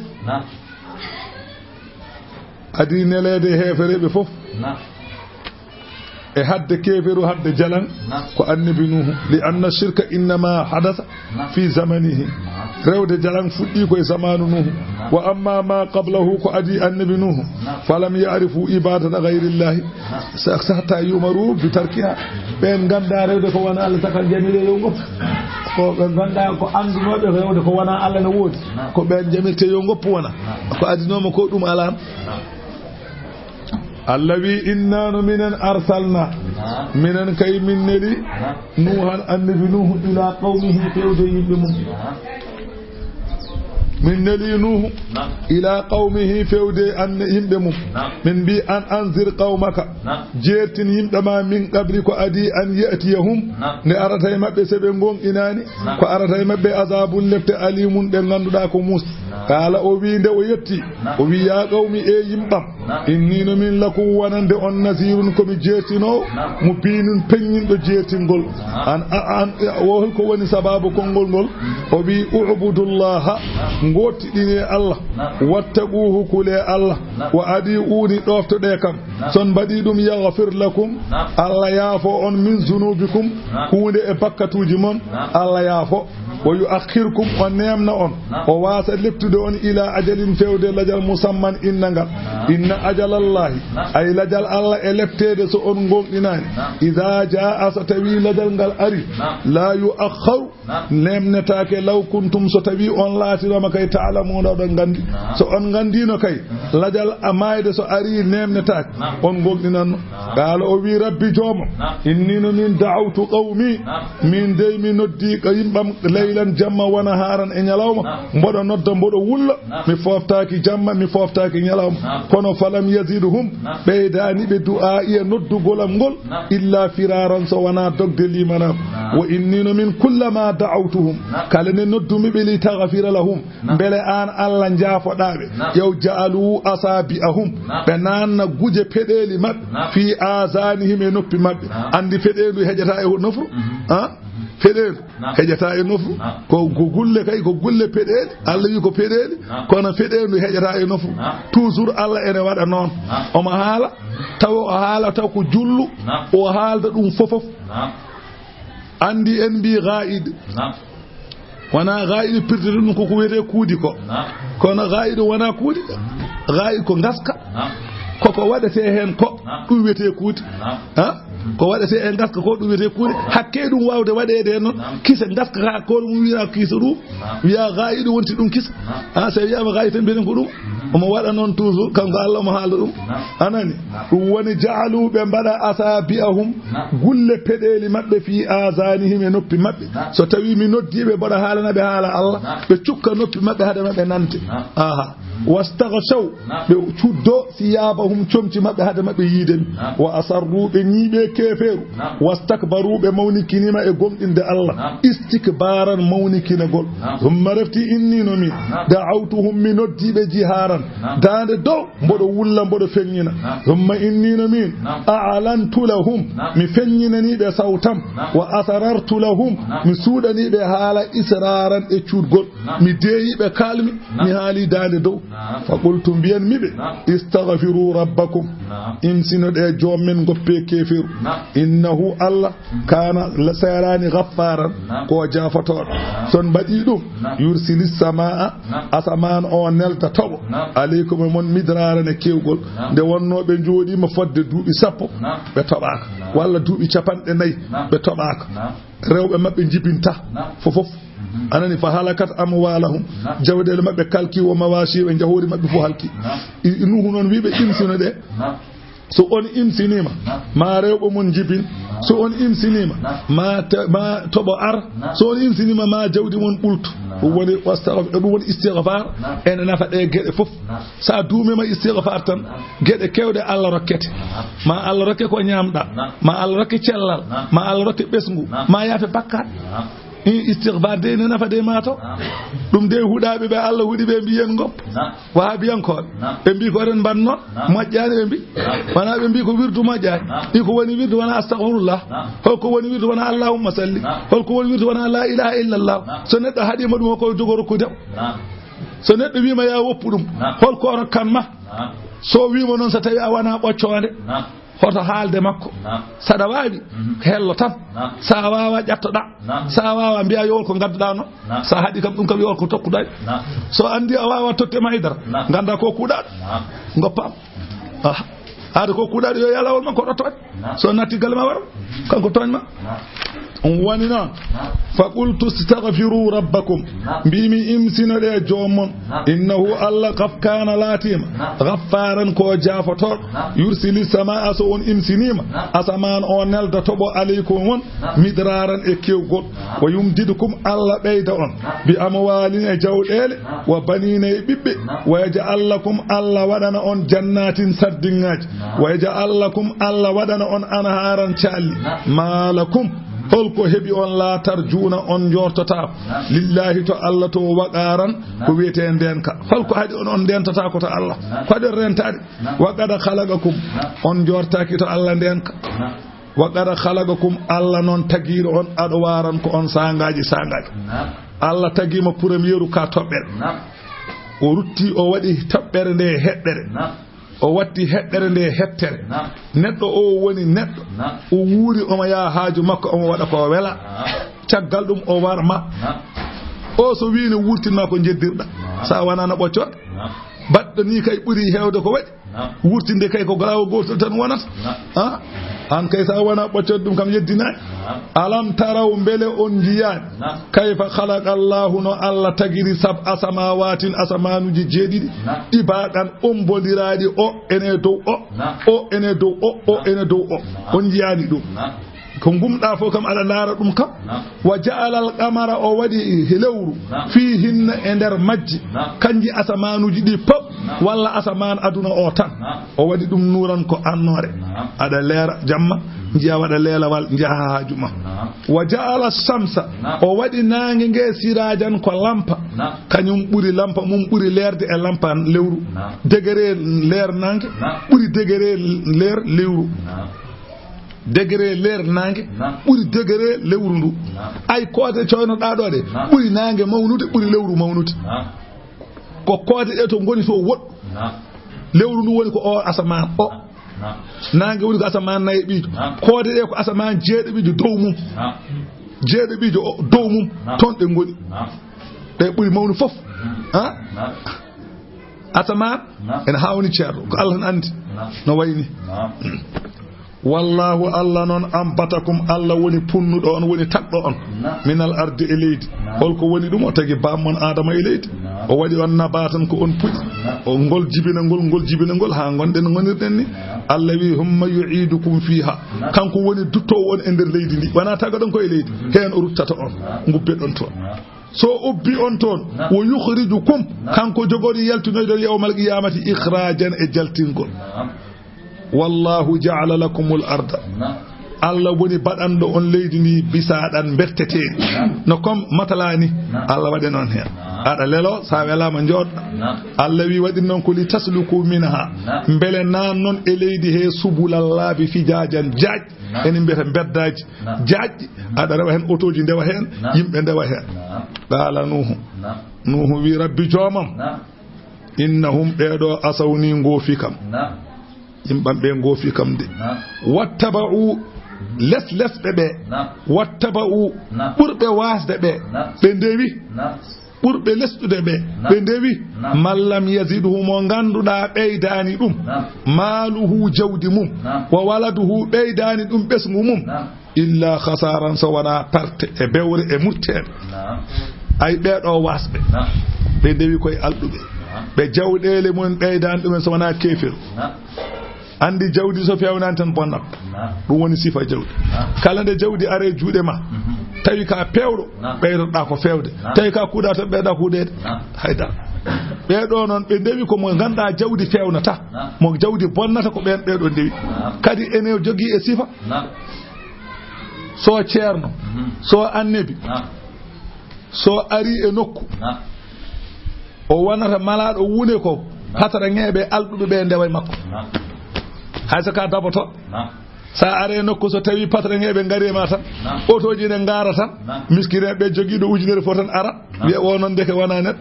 adi nelede e heefereɓe fof e hadde keferu hadde jalan ko annabi nuhu li anna shirka innama hadasa fi zamanihi rewde jalan fuɗɗi koye zamanu nuhu wa amma ma qablahu ko adi annabi nuhu falam ya'rifu ibadata ghayrillahi hatta yumaru bi tarkiha ɓen ganda rewde ko wona Allah taka jamire yo ngoppu ko ɓe ganda ko andunoɓe rewde ko wona Allah ne woodi ko ɓen jamirte yo ngoppu wona ko adinoma ko ɗum alam Allah wi inna no minen arsalna minen kay min neli nuhan annabi nuhu ila qawmihi fewde yimɓe mum min neli nuhu ila qawmihi fewde an yimɓe mum min mbi an anzir qawmaka jeertin yimɓe ma min qabli ko adi an yatiyahum ne arata e maɓɓe se ɓe gonɗinani ko arata e maɓɓe azabun lefte alimun ɗe ganduɗa ko mus kala o wi nde o yetti o wi ya qawmi e yimɓam inni no min lakum wonande on nasirun komi jeertinowo mo binun peññinɗo jeertingol an o holko woni sababu konngol ngol o wi ubudullaha gottiɗini Allah wattaquhu kule Allah wa adi uni ɗoftoɗe kam son mbaɗi ɗum yaghfir lakum Allah yaafo on min zunubikum hunde e bakkatuji mon Allah yaafo wa yuakhirkum o nemna on o wasa leptude on ila ajalin fewde lajal musamman innagal inna ajalallahi ay lajal Allah e leftede so on gonɗinani idha jaa so tawi lajal ngal ari la yuakharu nemnetake law kuntum so tawi on laatinoma kay ta'lamuna ɗon gandi so on gandino kay lajal amayde so ari nemnetaake on gonɗinanno qaala o wi rabbi joomo innino min da'awtu qawmi min dey mi noddi ko yimɓam leylan jamma wona haran e ñalawma mboɗo nodda mboɗo wulla mi foftaki jamma mi foftaki ñalawma kono falam yaziduhum ɓeydani ɓe du'a e noddugolam ngol illa firaran so wona dogde limanam wa innino min kullama da'awtuhum kala ne noddumi ɓe li taghfira lahum beele an Allah jaafoɗaɓe yow ja'alu asabi'ahum ɓe nanna guje peɗeli maɓɓe fi azanihim e noppi maɓɓe andi feɗendu heƴata e nofru feɗendu heƴata e nofru ko gulle kay ko gulle peɗeli Allah wi ko peɗeli kono feɗendu heƴata e nofru toujours Allah ene waɗa noon omo haala taw o haala taw ko jullu o haalda ɗum fofof andi en mbi ga'id wana ga'id pirtete ɗum koko wiyete kuudi ko kono ga'id wona kuudi ga'id ko gaska koko waɗete hen ko ɗum wiyete kuudi ko waɗete e gaska ko ɗum wiyete kuuɗe hakke ɗum wawde waɗede noon kisa gaska ka ko ɗum wiya kisa ɗum wiya gayiɗo wonti ɗum kisa so wiyama gayi tan mbiɗen ko ɗum omo waɗa noon toujours kanko Allah omo haalda ɗum anani ɗum woni jaaluɓe mbaɗa asabi'ahum gulle peɗeli maɓɓe fi azanihim e noppi maɓɓe so tawi mi noddiɓe mbaɗa haalanaɓe haala Allah ɓe cukka noppi maɓɓe haade maɓɓe nante wastaghshaw ɓe cuddo siyabahum comci maɓɓe haade maɓɓe yiidemi wa asarru ɓe ñiiɓe keferu wastakbaru ɓe mawnikinima e gomɗinde Allah istikbaran mawnikinagol humma refti innino min da'awtuhum mi noddiɓe jiharan dande dow mboɗo wulla mboɗo feññina humma innino min a'lantu lahum mi feññinaniɓe sawtam wa asarartu lahum mi suuɗaniɓe haala israran e cuutgol mi deeyiɓe kalmi mi haali dande dow fa qultu mbiyan miɓe istaghfiru rabbakum imsinoɗe jommen goppe keferu innahu Allah kana serani ghaffaran ko jafatoɗo son mbaɗi ɗum yursilis samaa asaman o nelta toɓo aleykum e mon midraran e kewgol nde wonnoɓe jooɗima fodde duuɓi 10 ɓe toɓaka walla duuɓi 50 ɓe toɓaka rewɓe maɓɓe jibinta fofof anani fa halakat amwalahum jawdele maɓɓe kalki wo mawasi ɓe jahori maɓɓe fo halki nuhu noon wiɓe imsino ɗe so on imsinima ma rewɓe mon jibin so on imsinima ma toɓo ar so on imsinima ma jawdi mon ɓultu ɗum woni istighfar ene nafa ɗe gueɗe fof sa duumima istighfar tan gueɗe kewɗe Allah rokkete ma Allah rokke ko ñamɗa ma Allah rokke cellal ma Allah rokke ɓesgu ma yaafe bakkat istighfar de ne nafa de mato ɗum de huɗaɓe ɓe Allah huuɗi ɓe mbiyen gop wahabiyankoɓe ɓe mbi ko ren mbanno moƴƴani ɓe mbi wona ɓe mbi ko wirdu moƴƴani ɗi ko woni wirdu wona astaghfirullah holko woni wirdu wona allahumma salli holko woni wirdu wona la ilaha illallah so neɗɗo haɗima ɗum hoko jogo rokkude so neɗɗo wima ya woppu ɗum holko rokkanma so wima noon so tawi a wona ɓoccode hoto haalde makko saɗa wawi hello tan sa wawa ƴattoɗa sa wawa mbiya yowol ko gadduɗa no sa haaɗi kam ɗum kam yowol ko tokkuɗa so andi a wawa tottema haydara ganda ko kuuɗaɗo goppam haade ko kuuɗaɗo yo yalawol makko ɗo toñ so natti galle ma wara kanko toñma woni noon fa qultu staghfiru rabbakum mbimi imsinoɗe joomon innahu Allah kana laatima ghaffaran ko jaafotoɗo yursili samaa so on imsinima asaman o nelda toɓo aleykum won midraran e kewgol wa yumdidukum Allah ɓeyda on bi amwalin e jawɗele wa banina e ɓiɓɓe wa yaj'al lakum Allah waɗana on jannatin saddingaji wa yaj'al lakum Allah waɗana on anharan calli malakum holko hebi on la tarjuna on jortata lillahi to Allah to waqaran ko wiyete ndenka holko hadi on dentata ko to Allah ko de rentade waqada khalaqakum on jortaki to Allah ndenka waqada khalaqakum Allah non tagiro on ado waran ko on sangaji Allah tagima premieru ka tobbere o rutti o wadi tobbere nde heddere o watti heddere nde hettere neɗɗo o woni neɗɗo o wuuri omo yaa haaju makko omo waɗa ko wela caggal ɗum o warma o so wiino wurtinma ko jeddirɗa sa wonano ɓoccode baɗɗo ni kay ɓuri hewde ko waɗi wurtinde kay ko galawo gotol tan wonata an kay sa wana ɓoccode ɗum kam yeddinayi alam taraw beele on jiyani kayfa khalaqa allahu no Allah tagiri sab'a samawatin asamanuji jeeɗiɗi ɗibaɗan ombodiraɗi o ene dow o ene dow o ene dow o on jiyani ɗum ko gumɗa fof kam aɗa laara ɗum kam wa ja'ala al qamara o waɗi lewru fihinna e nder majji kanji asamanuji ɗi pop walla asaman aduna o tan o waɗi ɗum nuran ko annore aɗa leera jamma jiya waɗa leelawal jaha haaju ma wa ja'ala shamsa o waɗi nange nge sirajan ko lampa kañum ɓuri lampa mum ɓuri leerde e lampa lewru degré leer nange ɓuri degré leer lewru degré leer nange ɓuri degré lewru ndu ay koode coynoɗa ɗo de ɓuri nange mawnude ɓuri lewru mawnude ko koode ɗe to goni to woɗɗu lewru ndu woni ko o asaman o nange woni ko asaman nayyi ɓiijo koode ɗe ko asaman jeeɗiɓijo dow mum jeeɗiɓijo o dow mum toon ɗe goni ɗe ɓuri mawnu fof asaman ene hawni ceerɗo ko Allah n andi no wayni wallahu Allah non ambatakum Allah woni punnuɗo on woni tagɗo on minal ardi e leydi holko woni ɗum o tagi bammon adama e leydi o waɗi on nabatan ko on puƴi o ngol jibina ngol ha gonɗen gonirɗen ni Allah wi humma yu'idukum fiha kanko woni duttowo on e nder leydi ndi wona tagaɗon ko e leydi hen o ruttata on gubbe ɗon toon so ubbi on toon wo yukhrijukum kanko jogori yaltinoyɗon yawmal qiyamati ikhrajan e jaltingol wallahu ja'ala lakumul arda Allah woni baɗanɗo on leydi ndi bisaɗan berteteɗi no comme matalani Allah waɗi noon hen aɗa lelo sa welama jooɗɗa Allah wi waɗi noon ko li tasluku minha beele nan noon e leydi he subulallahi fijajan jaaj ene mbiyata beddaji jaajƴi aɗa rewa hen auto ji ndewa hen yimɓe ndewa hen qala nuhu wi rabbi joomam innahum ɓeɗo asawni goofi kam yimɓam ɓe goofi kam de wattaba'u lesɓe ɓe wattaba'u ɓurɓe wasde ɓe ɓe ndewi ɓurɓe lesɗude ɓe ɓe ndewi mallam yaziduhu mo ganduɗa ɓeydani ɗum maaluhu jawdi mum wa waladuhu ɓeydani ɗum ɓesgu mum illa khasaran so wona parte e bewre e murteɓe ay ɓeɗo wasɓe ɓe ndewi koye alɗuɓe ɓe jawɗele mum ɓeydani ɗumen so wona kefir andi jawdi so fewnani tan bonnat ɗum woni sifa jawdi kala nde jawdi are juuɗe ma tawi ka pewɗo ɓeydoɗa ko fewde tawi ka kuuɗa tan ɓeyɗa kuuɗede haydara ɓeɗo noon ɓe ndewi ko mo ganduɗa jawdi fewnata mo jawdi bonnata ko ɓen ɓeɗo ndewi kadi ene jogui e sifa so ceerno so annabi so ari e nokku o wonata malaɗo wune ko hatara ŋeeɓe alɗuɓe ɓe ndewa makko hayso ka daboto sa are nokku so tawi patre ngeɓe gaari ma tan autoji ne gaara tan miskineɓe joguiɗo ujunere fo tan ara wiya o noon deke wona net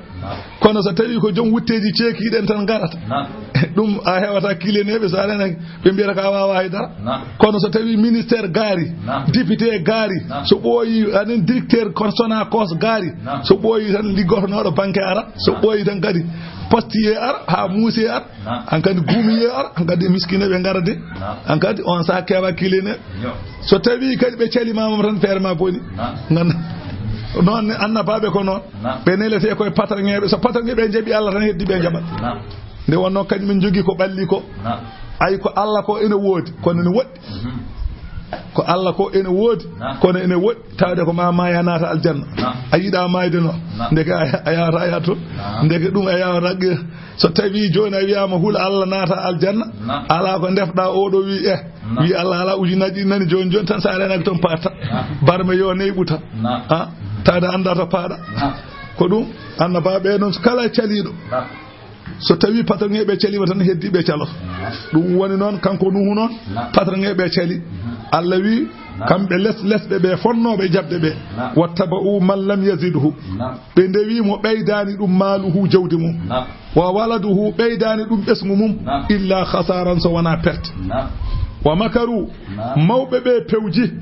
kono so tawi ko joom wutteji ceekiɗen tan garata ɗum a hewata kileneɓe so arene ɓe mbiyata ka wawa haydara kono so tawi ministére gaari député gaari so ɓooyi anen directeur consona cos gaari so ɓooyi tan liggotonoɗo banque ara so ɓooyi tan kadi postier ar ha muuse ar hankadi guumiye ar hankadi miskineɓe gara de hankadi on sa kewa kileneɓe so tawi kadi ɓe calimama tan feere ma boni ganda noon annabaɓe ko noon ɓe nelete koye patarŋeɓe so patarŋeɓe jaaɓi Allah tan heddi ɓe jaɓat nde wonno kadi min jogui ko ɓalli ko ay ko Allah ko ene woodi kono ne woɗɗi ko Allah ko ene woodi kono ene woɗɗi tawde ko ma ya naata aljanna a yiɗa mayde noon ndeke a yawata ya toon ndeke ɗum a yawata so tawi joni a wiyama huula Allah naata aljanna ala ko defɗa oɗo wi Allah ala ujunaji nani joni tan sa renaki toon paata barme yo neyɓu tan tawde anda to paaɗa ko ɗum annabaɓe noon kala caliɗo so tawi patarŋeɓe calima tan heddiɓe caloto ɗum woni noon kanko Nuhu noon patarŋeɓe cali Allah wi kamɓe lesɓe ɓe fonnoɓe jabde ɓe wattaba'u man lam yazidhu ɓe ndewimo ɓeydani ɗum maaluhu jawdi mum wa waladuhu ɓeydani ɗum ɓesgu mum illa khasaran so wona perte wa makaru mawɓe ɓe pewji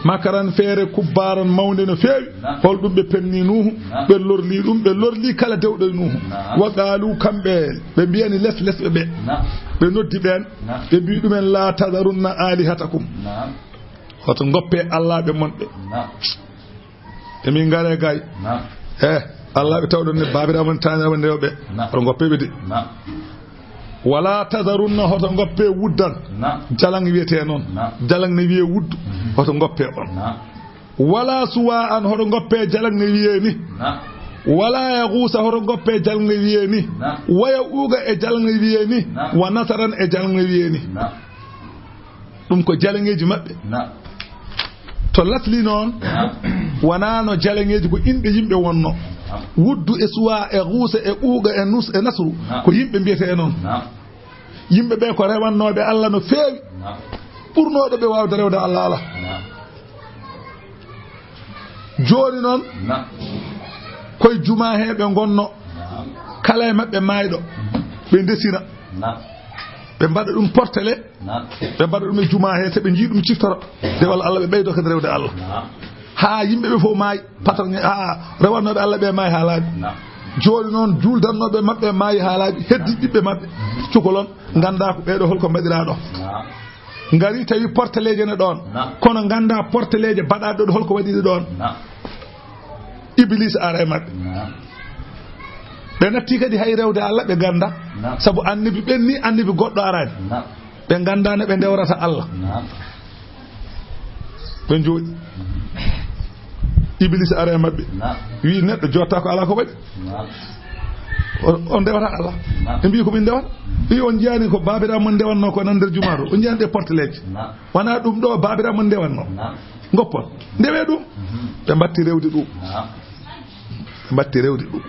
makaran feere kubbaran mawde no feewi holɗum ɓe penni Nuhu ɓe lorli kala dewɗo Nuhu wa qaalu kamɓe ɓe mbiyani lesɓe ɓe be noddi ben be bi dumen la tadarunna alihatakum hoto ngoppe Allah be monbe e min ngare gay Allah be tawdon ne babira mon tanya wonde yobe hoto ngoppe be de wala tadarunna hoto ngoppe wuddan jalang wiete non jalang ne wiye wuddu hoto ngoppe on wala suwa an hoto ngoppe jalang ne wiye ni wala yagusa hoto ngoppe jalang ne wiye ni waya uga e jalang ne wiye ni wa nasaran e jalang ne wiye ni dum ko jalangeji mabbe to latli non wana no jalangeji ko inde yimbe wonno wuddu e suwa e guusa e uga e nus e nasru ko yimbe biete non yimbe be ko rewannobe Allah no feewi burnodo be wawde rewde Allah ala joni non koy juma hebe gonno kala e mabbe maydo be desina be mbada dum portele be mbada dum e juma he se be jidum ciftoro de wal Allah be beydo ko rewde Allah ha yimbe be fo may patron ha rewannobe Allah be may halaade joni non juldannobe mabbe may halaade heddi dibbe mabbe cukolon ganda ko beedo holko badiraado ngari tawi porteleje ne don kono ganda porteleje badaado do holko wadi don iblis are mabbe be natti kadi hay rewde Allah be ganda sabu annabi benni annabi goddo arani be ganda ne be dewrata Allah ben jodi iblis are mabbe wi neddo jotta ko ala ko wadi on dewata Allah e mbi ko min dewata wi on jiani ko babira mon dewanno ko nan der jumaaro on jiande porteleje wana dum do babira mon dewanno ngoppon dewe dum be batti rewde dum batti rewde dum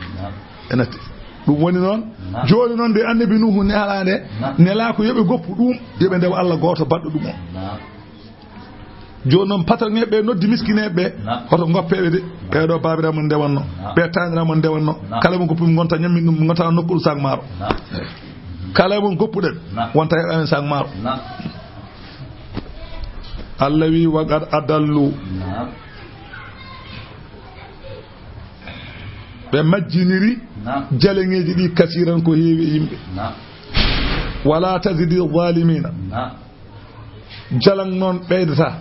enati dum woni non joni non de annabi nuhu ne halande ne la ko yobe goppu dum yobe dew Allah goto baddo dum jonon patrange be noddi miskinebe hoto ngoppebe de be do babira mon dewanno be tanira mon dewanno kala mon goppum gonta nyammi dum ngota nokkul sang maro kala mon goppuden wonta e sang maro allawi waqad adallu be majjiniri jalengeji di kasiran ko heewi yimbe wala tazidi zalimina jalang non beydata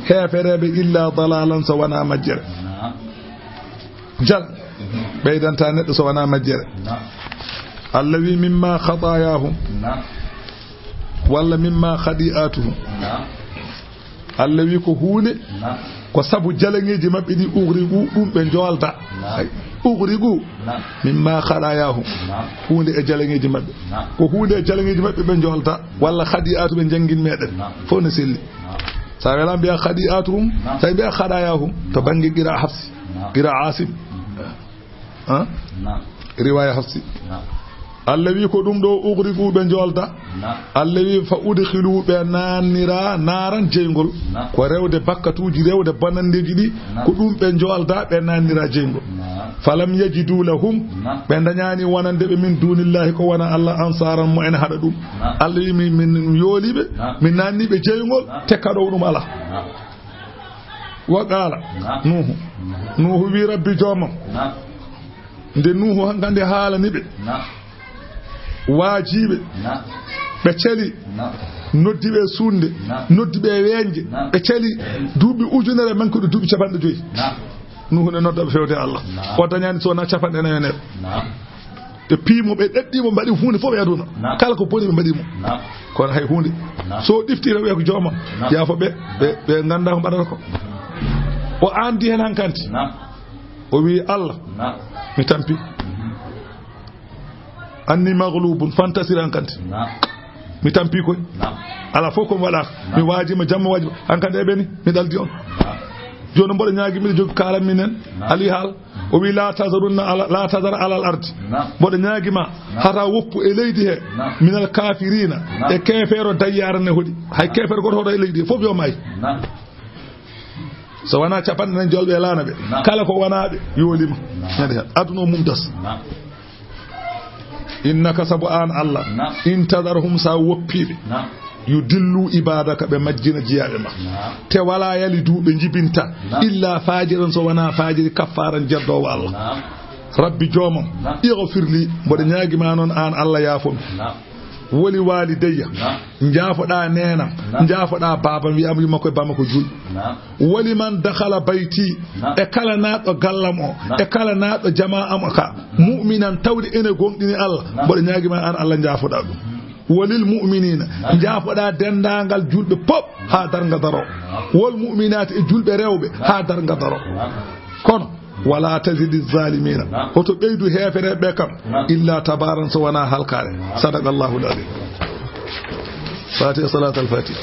heferebe illa dalalan so wana majjere jal beydanta neddo so wana majjere allawi mimma khatayahum walla mimma khadi'atuhum allawi ko huune ko sabu jalangeji mabbe di ugrigu dum be jolta ugrigu mimma khadayahum huunde e jalangeji mabbe ko huunde e jalangeji mabbe be jolta walla khadi'atu be jangin meden fo ne selli sa wala biya khadi'atuhum say biya khadayahum to bangi gira hafsi gira asim ha riwaya hafsi allawi ko dum do ugrigu be jolta allawi fa udkhilu be nanira naran jeygol ko rewde bakkatuji rewde banandeji di ko dum be jolta be nanira jeygol falam yajidu lahum be danyani wonande be min dunillahi ko wana Allah ansaran mo en hada dum allawi min yolibe min nanni be jeygol tekkado dum ala wa qala nuhu wi rabbi jomam nde nuhu hangande halani be waajibe be celi noddibe sunde noddibe wenje be celi duubi ujunere man ko duubi capande joyi nuhu ne noddabe fewde Allah o dañani so na capande na yoner te piimo be deddimo mbadi hunde fo be aduna kala ko boni be mbadimo kon hay hunde so diftira we ko joma ya fo be ganda ko badata ko o andi hen hankanti o wi Allah mi tampi anni maghlubun fantasiran kanti mi tampi koy ala foko wala mi wajima jamma wajiba hankande beni mi daldi on jono mbodo nyaagi mi jog kala minen ali hal o wi la tazarunna la tazar ala al ard mbodo nyaagi ma hata woppu e leydi he minal kafirina e kefero dayyarane hodi hay kefero goto hodo e leydi fof yo may so wana capande nan jolbe laana be kala ko wanaabe yolima aduno mumtas innaka sabu an Allah intadarhum sa woppibe yudillu ibadaka be majjina jiyabe ma te wala yalidu be jibinta illa fajiran so wana fajiri kafaran jaddo Allah rabbi jomam ighfirli bodo nyaagi ma non an Allah yafum wali walidayya njafoɗa nena njafoɗa baba wiyama yumma bama ko julɗo wali man dakhala bayti e kala naɗo gallam o e kala naɗo jama am ka mu'minan tawde ene gonɗini Allah mboɗo ñaguima an Allah njafoɗa ɗum walil mu'minina njafoɗa dendagal julɓe pop ha darga daro wal mu'minati e julɓe rewɓe ha darga daro kono wala tazidi zalimina hoto ɓeydu hefereɓe kam illa tabaran so wona halkare sadaqallahu al-azim fatiha salat al-fatiha